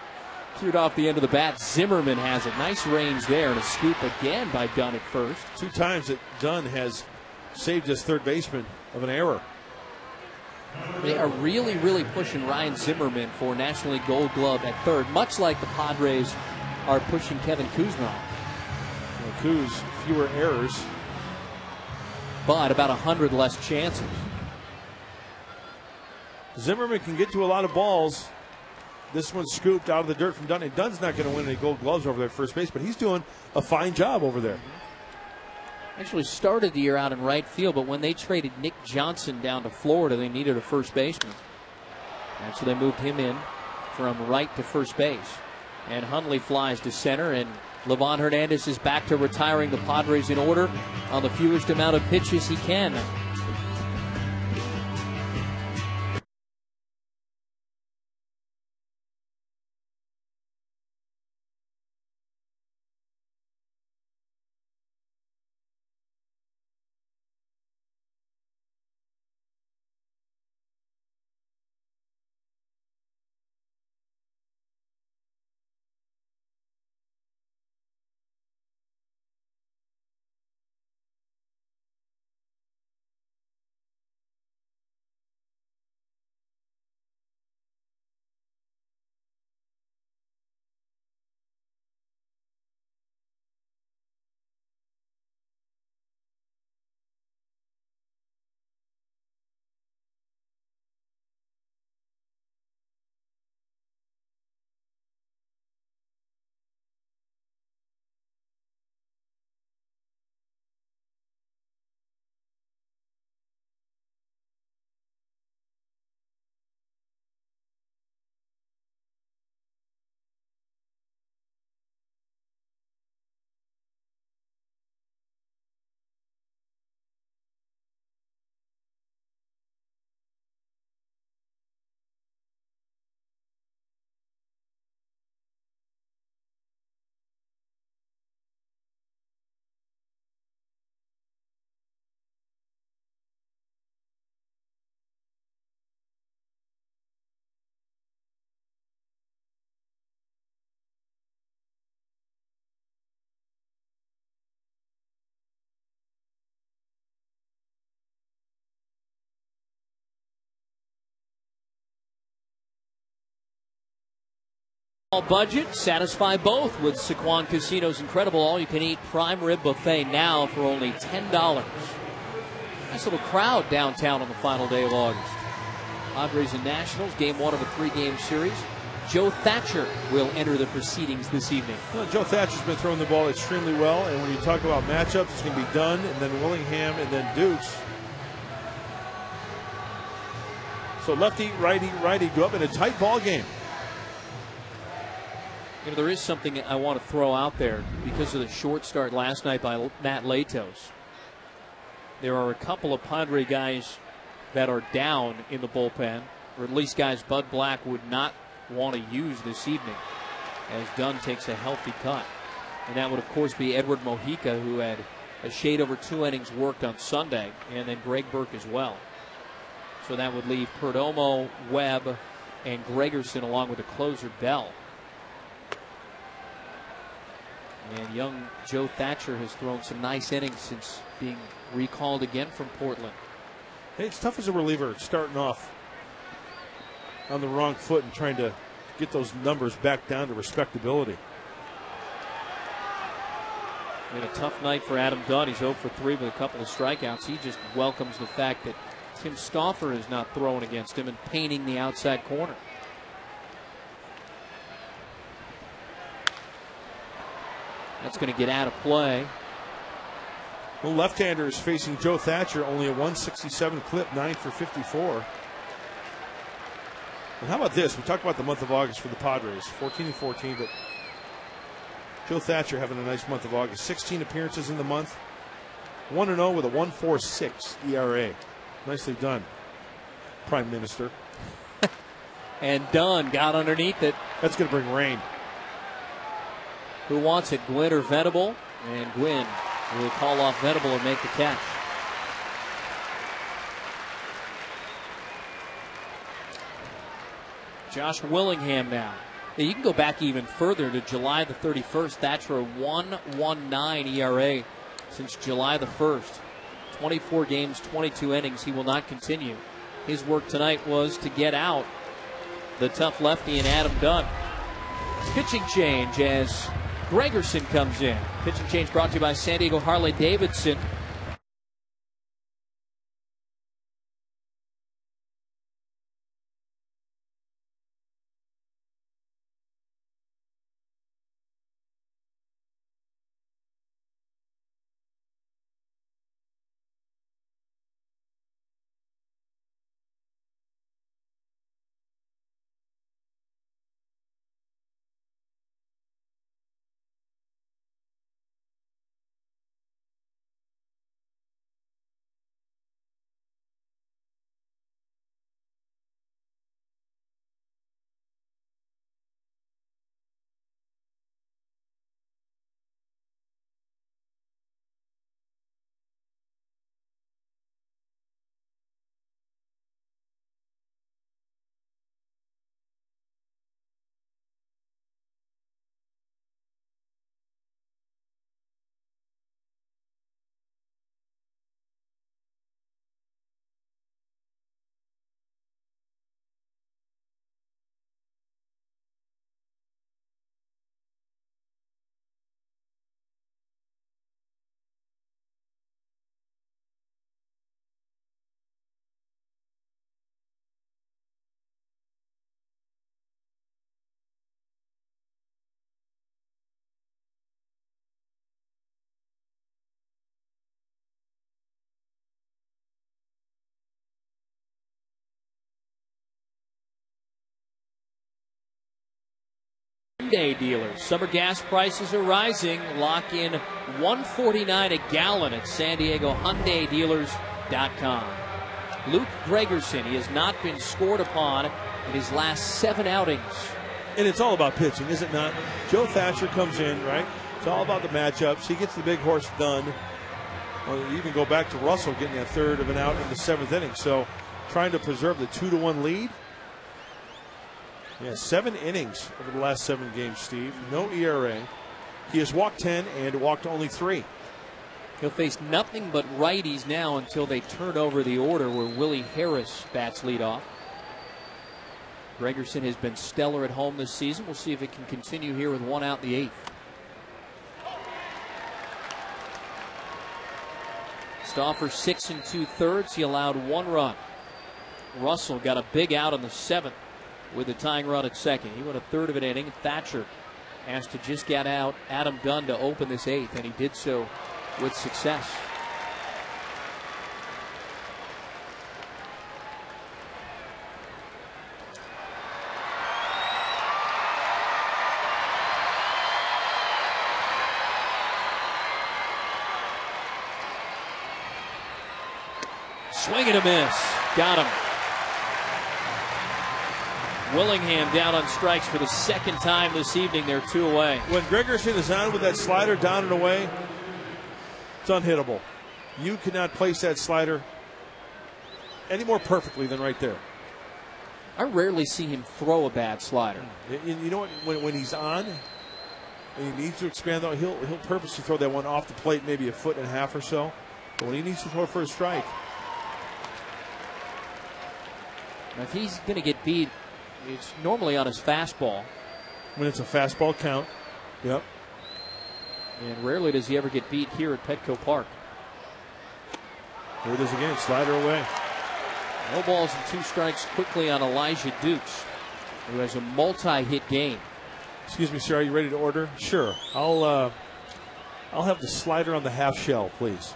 Cued off the end of the bat. Zimmerman has it. Nice range there, and a scoop again by Dunn at first. 2 times that Dunn has saved his third baseman of an error. They are really, really pushing Ryan Zimmerman for National League Gold Glove at third, much like the Padres are pushing Kevin Kuzma. Well, Kuz, fewer errors, but about 100 less chances. Zimmerman can get to a lot of balls. This one's scooped out of the dirt from Dunn. And Dunn's not going to win any Gold Gloves over there at first base, but he's doing a fine job over there. Actually started the year out in right field, but when they traded Nick Johnson down to Florida, they needed a first baseman. And so they moved him in from right to first base. And Hundley flies to center, and Livan Hernandez is back to retiring the Padres in order on the fewest amount of pitches he can. Budget, satisfy both with Sequan Casino's incredible all-you-can-eat prime rib buffet now for only $10. Nice little crowd downtown on the final day of August. Padres and Nationals, game 1 of a 3-game series. Joe Thatcher will enter the proceedings this evening. Well, Joe Thatcher's been throwing the ball extremely well, and when you talk about matchups, it's going to be Dunn and then Willingham and then Dukes. So lefty, righty go up in a tight ball game. You know, there is something I want to throw out there because of the short start last night by Matt Latos. There are a couple of Padre guys that are down in the bullpen, or at least guys Bud Black would not want to use this evening as Dunn takes a healthy cut. And that would, of course, be Edward Mojica, who had a shade over 2 innings worked on Sunday, and then Greg Burke as well. So that would leave Perdomo, Webb, and Gregerson along with the closer Bell. And young Joe Thatcher has thrown some nice innings since being recalled again from Portland. Hey, it's tough as a reliever starting off on the wrong foot and trying to get those numbers back down to respectability. And a tough night for Adam Dunn. He's 0 for 3 with a couple of strikeouts. He just welcomes the fact that Tim Stauffer is not throwing against him and painting the outside corner. That's going to get out of play. Well, left-hander is facing Joe Thatcher, only a 167 clip, 9 for 54. And how about this? We talked about the month of August for the Padres, 14-14, but Joe Thatcher having a nice month of August. 16 appearances in the month, 1-0 with a 1.46 ERA. Nicely done. Prime Minister. And Dunn got underneath it. That's going to bring rain. Who wants it, Gwynn or Venable? And Gwynn will call off Venable and make the catch. Josh Willingham now. You can go back even further to July the 31st. Thatcher, a 1.19 ERA since July the 1st. 24 games, 22 innings. He will not continue. His work tonight was to get out the tough lefty in Adam Dunn. Pitching change as Gregerson comes in. Pitching change brought to you by San Diego Harley-Davidson. Hyundai dealers. Summer gas prices are rising. Lock in $1.49 a gallon at San Diego Hyundai Dealers.com. Luke Gregerson, he has not been scored upon in his last 7 outings. And it's all about pitching, is it not? Joe Thatcher comes in, right? It's all about the matchups. He gets the big horse done. Or you even go back to Russell getting a third of an out in the 7th inning. So trying to preserve the 2-1 lead. Yeah, 7 innings over the last 7 games, Steve. No ERA. He has walked 10 and walked only 3. He'll face nothing but righties now until they turn over the order where Willie Harris bats leadoff. Gregerson has been stellar at home this season. We'll see if it can continue here with 1 out in the 8th. Stauffer 6 2/3. He allowed 1 run. Russell got a big out in the 7th with the tying run at second. He went a third of an inning. Thatcher asked to just get out Adam Dunn to open this 8th, and he did so with success. Swing and a miss. Got him. Willingham down on strikes for the 2nd time this evening. They're 2 away. When Gregerson is on with that slider down and away, it's unhittable. You cannot place that slider any more perfectly than right there. I rarely see him throw a bad slider. You know what? When he's on and he needs to expand, though, he'll purposely throw that one off the plate, maybe a 1.5 feet or so. But when he needs to throw for a strike, if he's going to get beat, it's normally on his fastball. When it's a fastball count. Yep. And rarely does he ever get beat here at Petco Park. Here it is again, slider away. No balls and 2 strikes quickly on Elijah Dukes, who has a multi-hit game. Excuse me, sir, are you ready to order? Sure. I'll have the slider on the half shell, please.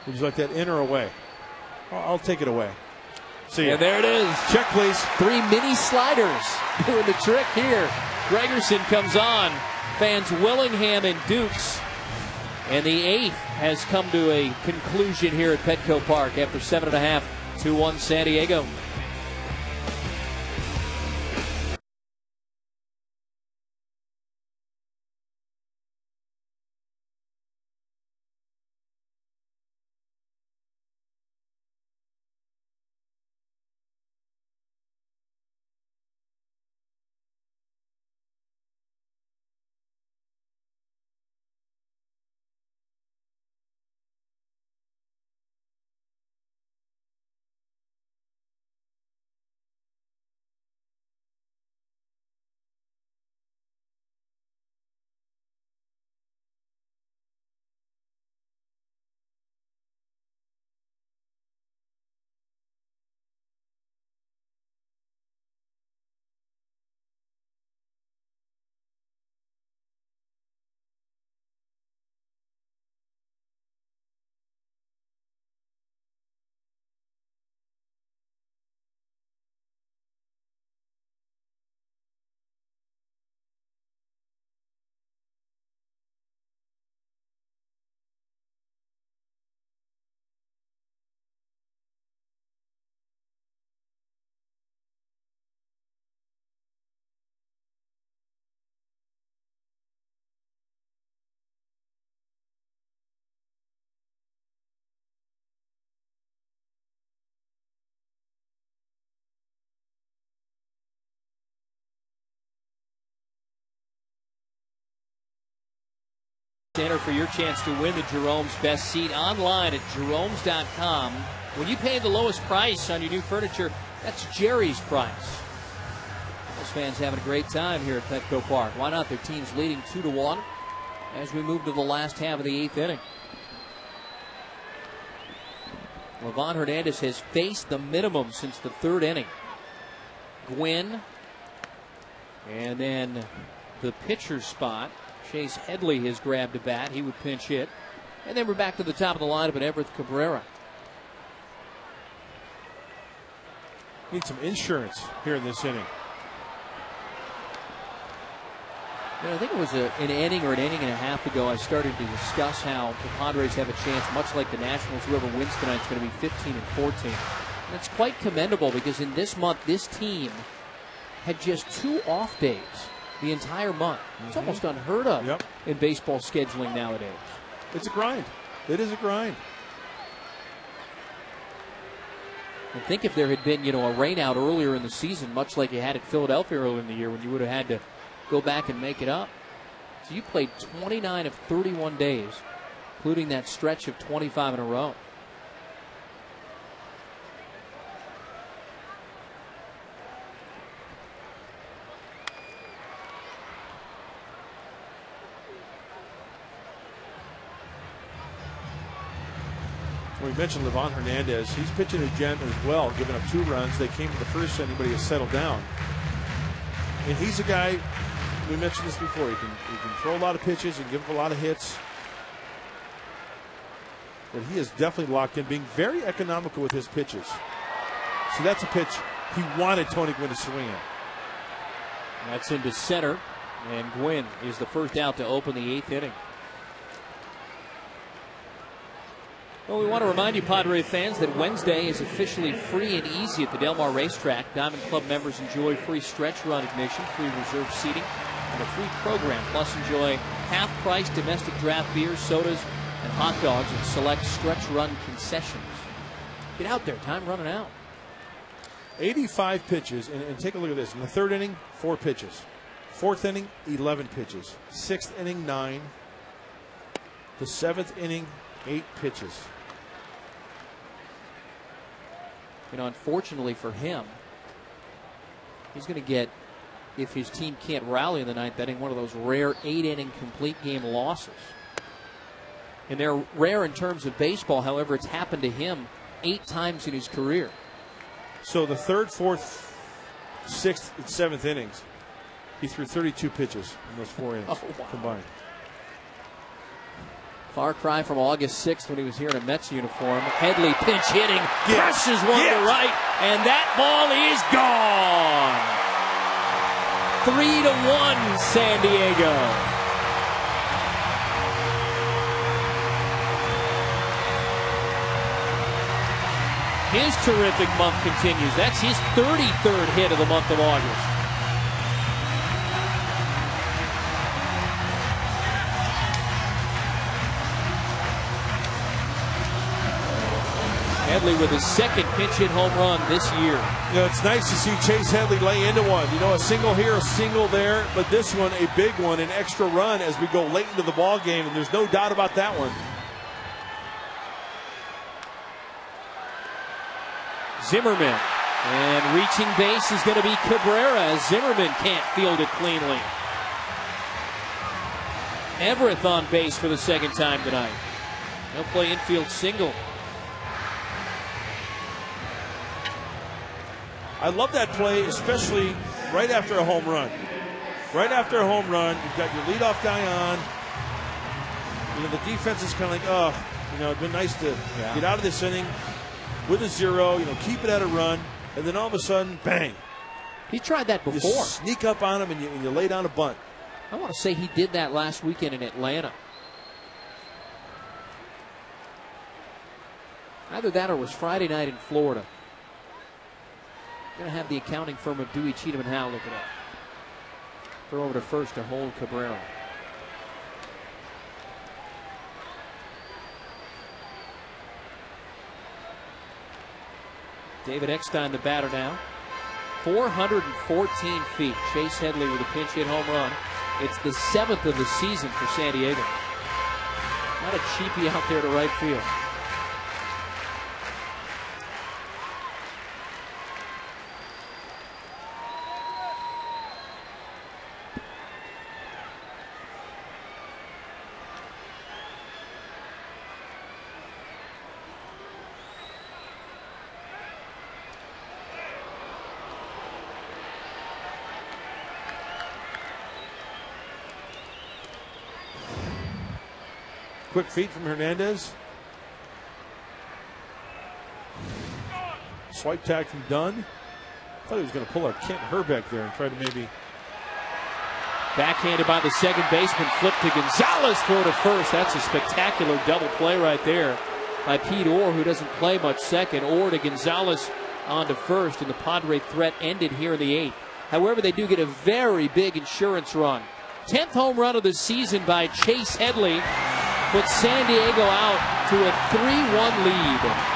Would you like that in or away? I'll take it away. See ya. And there it is. Check, please. 3 mini sliders doing the trick here. Gregerson comes on. Fans Willingham and Dukes. And the 8th has come to a conclusion here at Petco Park after 7.5 2-1 San Diego. Enter for your chance to win the Jerome's Best Seat online at jeromes.com. When you pay the lowest price on your new furniture, that's Jerry's price. Those fans having a great time here at Petco Park. Why not? Their team's leading 2-1 as we move to the last half of the 8th inning. Livan Hernandez has faced the minimum since the 3rd inning. Gwynn, and then the pitcher's spot. Chase Headley has grabbed a bat. He would pinch hit. And then we're back to the top of the lineup at Everett Cabrera. Need some insurance here in this inning. I think it was an inning or an inning and a half ago I started to discuss how the Padres have a chance, much like the Nationals. Whoever wins tonight is going to be 15-14. And it's quite commendable because in this month, this team had just 2 off days the entire month. It's almost unheard of in baseball scheduling nowadays. It's a grind. It is a grind. And think if there had been, a rain out earlier in the season, much like you had at Philadelphia earlier in the year when you would have had to go back and make it up. So you played 29 of 31 days, including that stretch of 25 in a row. We mentioned Livan Hernandez. He's pitching a gent as well, giving up 2 runs. They came to the first inning, but he has settled down. And he's a guy, we mentioned this before, he can throw a lot of pitches and give up a lot of hits. But he is definitely locked in, being very economical with his pitches. So that's a pitch he wanted Tony Gwynn to swing at. That's into center, and Gwynn is the first out to open the 8th inning. Well, we want to remind you, Padre fans, that Wednesday is officially free and easy at the Del Mar Racetrack. Diamond Club members enjoy free stretch run admission, free reserve seating, and a free program. Plus, enjoy half-price domestic draft beers, sodas, and hot dogs at select stretch run concessions. Get out there. Time running out. 85 pitches, and take a look at this. In the 3rd inning, 4 pitches. 4th inning, 11 pitches. 6th inning, 9. The 7th inning, 8 pitches. Unfortunately for him, he's going to get, if his team can't rally in the 9th inning, one of those rare 8-inning complete game losses. And they're rare in terms of baseball. However, it's happened to him 8 times in his career. So the 3rd, 4th, 6th, and 7th innings, he threw 32 pitches in those 4 innings combined. Far cry from August 6th when he was here in a Mets uniform. Headley pinch hitting, crushes one to right, and that ball is gone. 3-1 San Diego. His terrific month continues. That's his 33rd hit of the month of August. Headley with his second pinch hit home run this year. You know, it's nice to see Chase Headley lay into one. You know, a single here, a single there, but this one, a big one, an extra run as we go late into the ball game, and there's no doubt about that one. Zimmerman, and reaching base is going to be Cabrera as Zimmerman can't field it cleanly. Everett on base for the second time tonight. He'll play infield single. I love that play, especially right after a home run. Right after a home run, you've got your leadoff guy on. You know, the defense is kind of like, oh, you know, it'd been nice to get out of this inning with a 0, you know, keep it at a run, and then all of a sudden, bang. He tried that before. You sneak up on him and you lay down a bunt. I want to say he did that last weekend in Atlanta. Either that or it was Friday night in Florida. Going to have the accounting firm of Dewey, Cheatham, and Howe look it up. Throw over to first to hold Cabrera. David Eckstein, the batter now. 414 feet. Chase Headley with a pinch hit home run. It's the 7th of the season for San Diego. Not a cheapie out there to right field. Quick feet from Hernandez. Swipe tag from Dunn. Thought he was going to pull our Kent Herbeck there and try to maybe. Backhanded by the second baseman, flip to Gonzalez, throw to first. That's a spectacular double play right there by Pete Orr, who doesn't play much second. Orr to Gonzalez on to first, and the Padre threat ended here in the 8th. However, they do get a very big insurance run. 10th home run of the season by Chase Headley. Puts San Diego out to a 3-1 lead.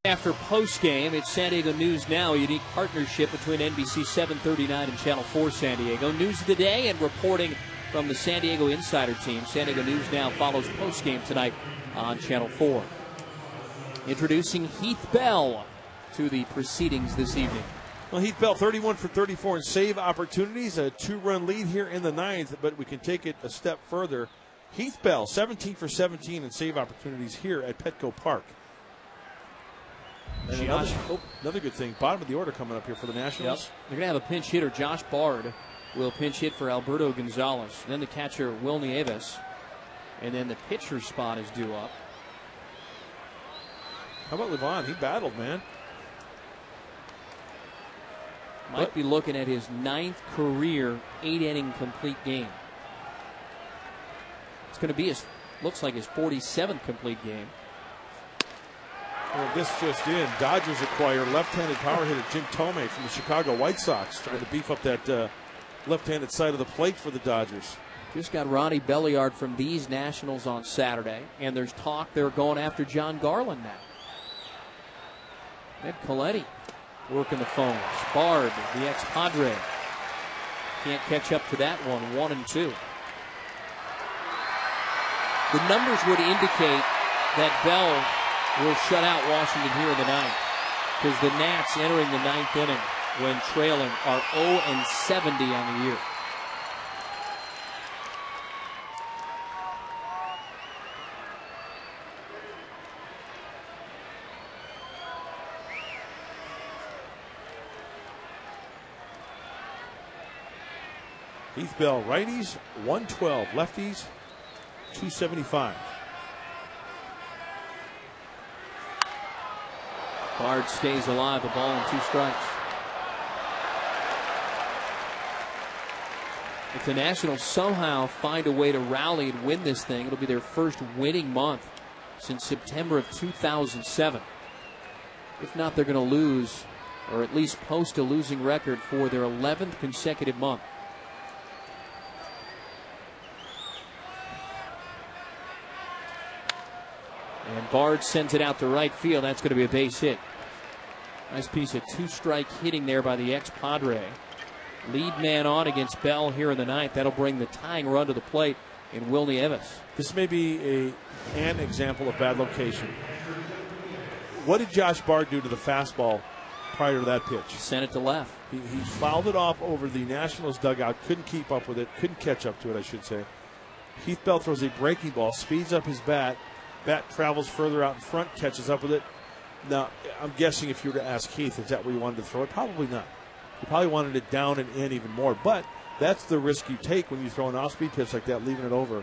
After postgame, it's San Diego News Now, a unique partnership between NBC 739 and Channel 4 San Diego. News of the day and reporting from the San Diego Insider team. San Diego News Now follows postgame tonight on Channel 4. Introducing Heath Bell to the proceedings this evening. Well, Heath Bell, 31 for 34 in save opportunities, a 2-run lead here in the 9th, but we can take it a step further. Heath Bell, 17 for 17 in save opportunities here at Petco Park. And another good thing, bottom of the order coming up here for the Nationals. Yep. They're going to have a pinch hitter. Josh Bard will pinch hit for Alberto Gonzalez. Then the catcher, Will Nieves. And then the pitcher spot is due up. How about Levon? He battled, man. Might be looking at his 9th career 8-inning complete game. It's going to be looks like his 47th complete game. Well, this just in. Dodgers acquire left-handed power hitter Jim Tomei from the Chicago White Sox, trying to beef up that left-handed side of the plate for the Dodgers. Just got Ronnie Belliard from these Nationals on Saturday, and there's talk they're going after John Garland now. Ed Coletti working the phones. Bard, the ex-Padre, can't catch up to that one. 1-2. The numbers would indicate that Bell will shut out Washington here in the 9th, because the Nats entering the 9th inning when trailing are 0-70 on the year. Heath Bell, righties, 112, lefties, 275. Bard stays alive, a ball and 2 strikes. If the Nationals somehow find a way to rally and win this thing, it'll be their first winning month since September of 2007. If not, they're going to lose, or at least post a losing record for their 11th consecutive month. And Bard sends it out to right field. That's going to be a base hit. Nice piece of 2-strike hitting there by the ex-Padre. Lead man on against Bell here in the 9th. That'll bring the tying run to the plate in Will Nieves. This may be an example of bad location. What did Josh Bard do to the fastball prior to that pitch? Sent it to left. He fouled it off over the Nationals dugout. Couldn't keep up with it. Couldn't catch up to it, I should say. Heath Bell throws a breaking ball, speeds up his bat. Bat travels further out in front, catches up with it. Now, I'm guessing if you were to ask Heath, is that where you wanted to throw it? Probably not. You probably wanted it down and in even more. But that's the risk you take when you throw an off-speed pitch like that, leaving it over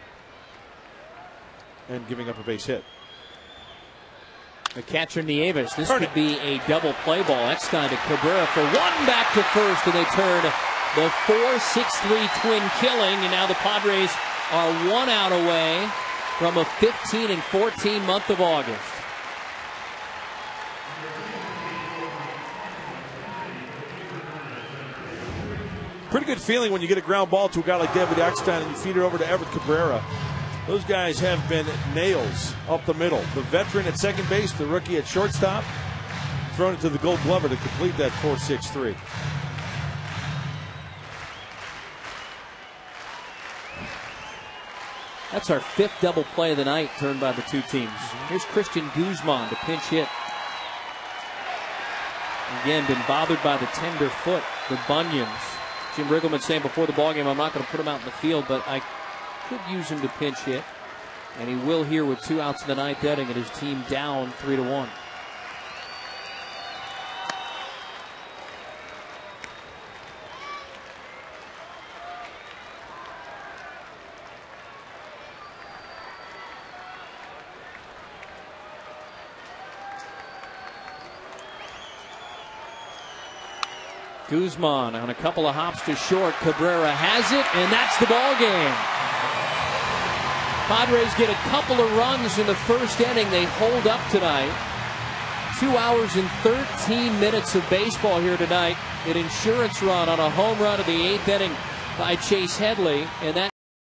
and giving up a base hit. The catcher, Nieves. This could be a double play ball. That's time to Cabrera for 1 back to first, and they turn the 4-6-3 twin killing, and now the Padres are 1 out away from a 15 and 14 month of August. Pretty good feeling when you get a ground ball to a guy like David Eckstein and you feed it over to Everett Cabrera. Those guys have been nails up the middle. The veteran at second base, the rookie at shortstop, thrown it to the Gold Glover to complete that 4-6-3. That's our 5th double play of the night turned by the 2 teams. Here's Christian Guzman to pinch hit. Again, been bothered by the tender foot, the bunions. Jim Riggleman saying before the ballgame, I'm not going to put him out in the field, but I could use him to pinch hit. And he will here with 2 outs in the 9th inning and his team down 3-1. Guzman on a couple of hops to short. Cabrera has it, and that's the ball game. Padres get a couple of runs in the first inning. They hold up tonight. 2 hours and 13 minutes of baseball here tonight. An insurance run on a home run in the 8th inning by Chase Headley, and that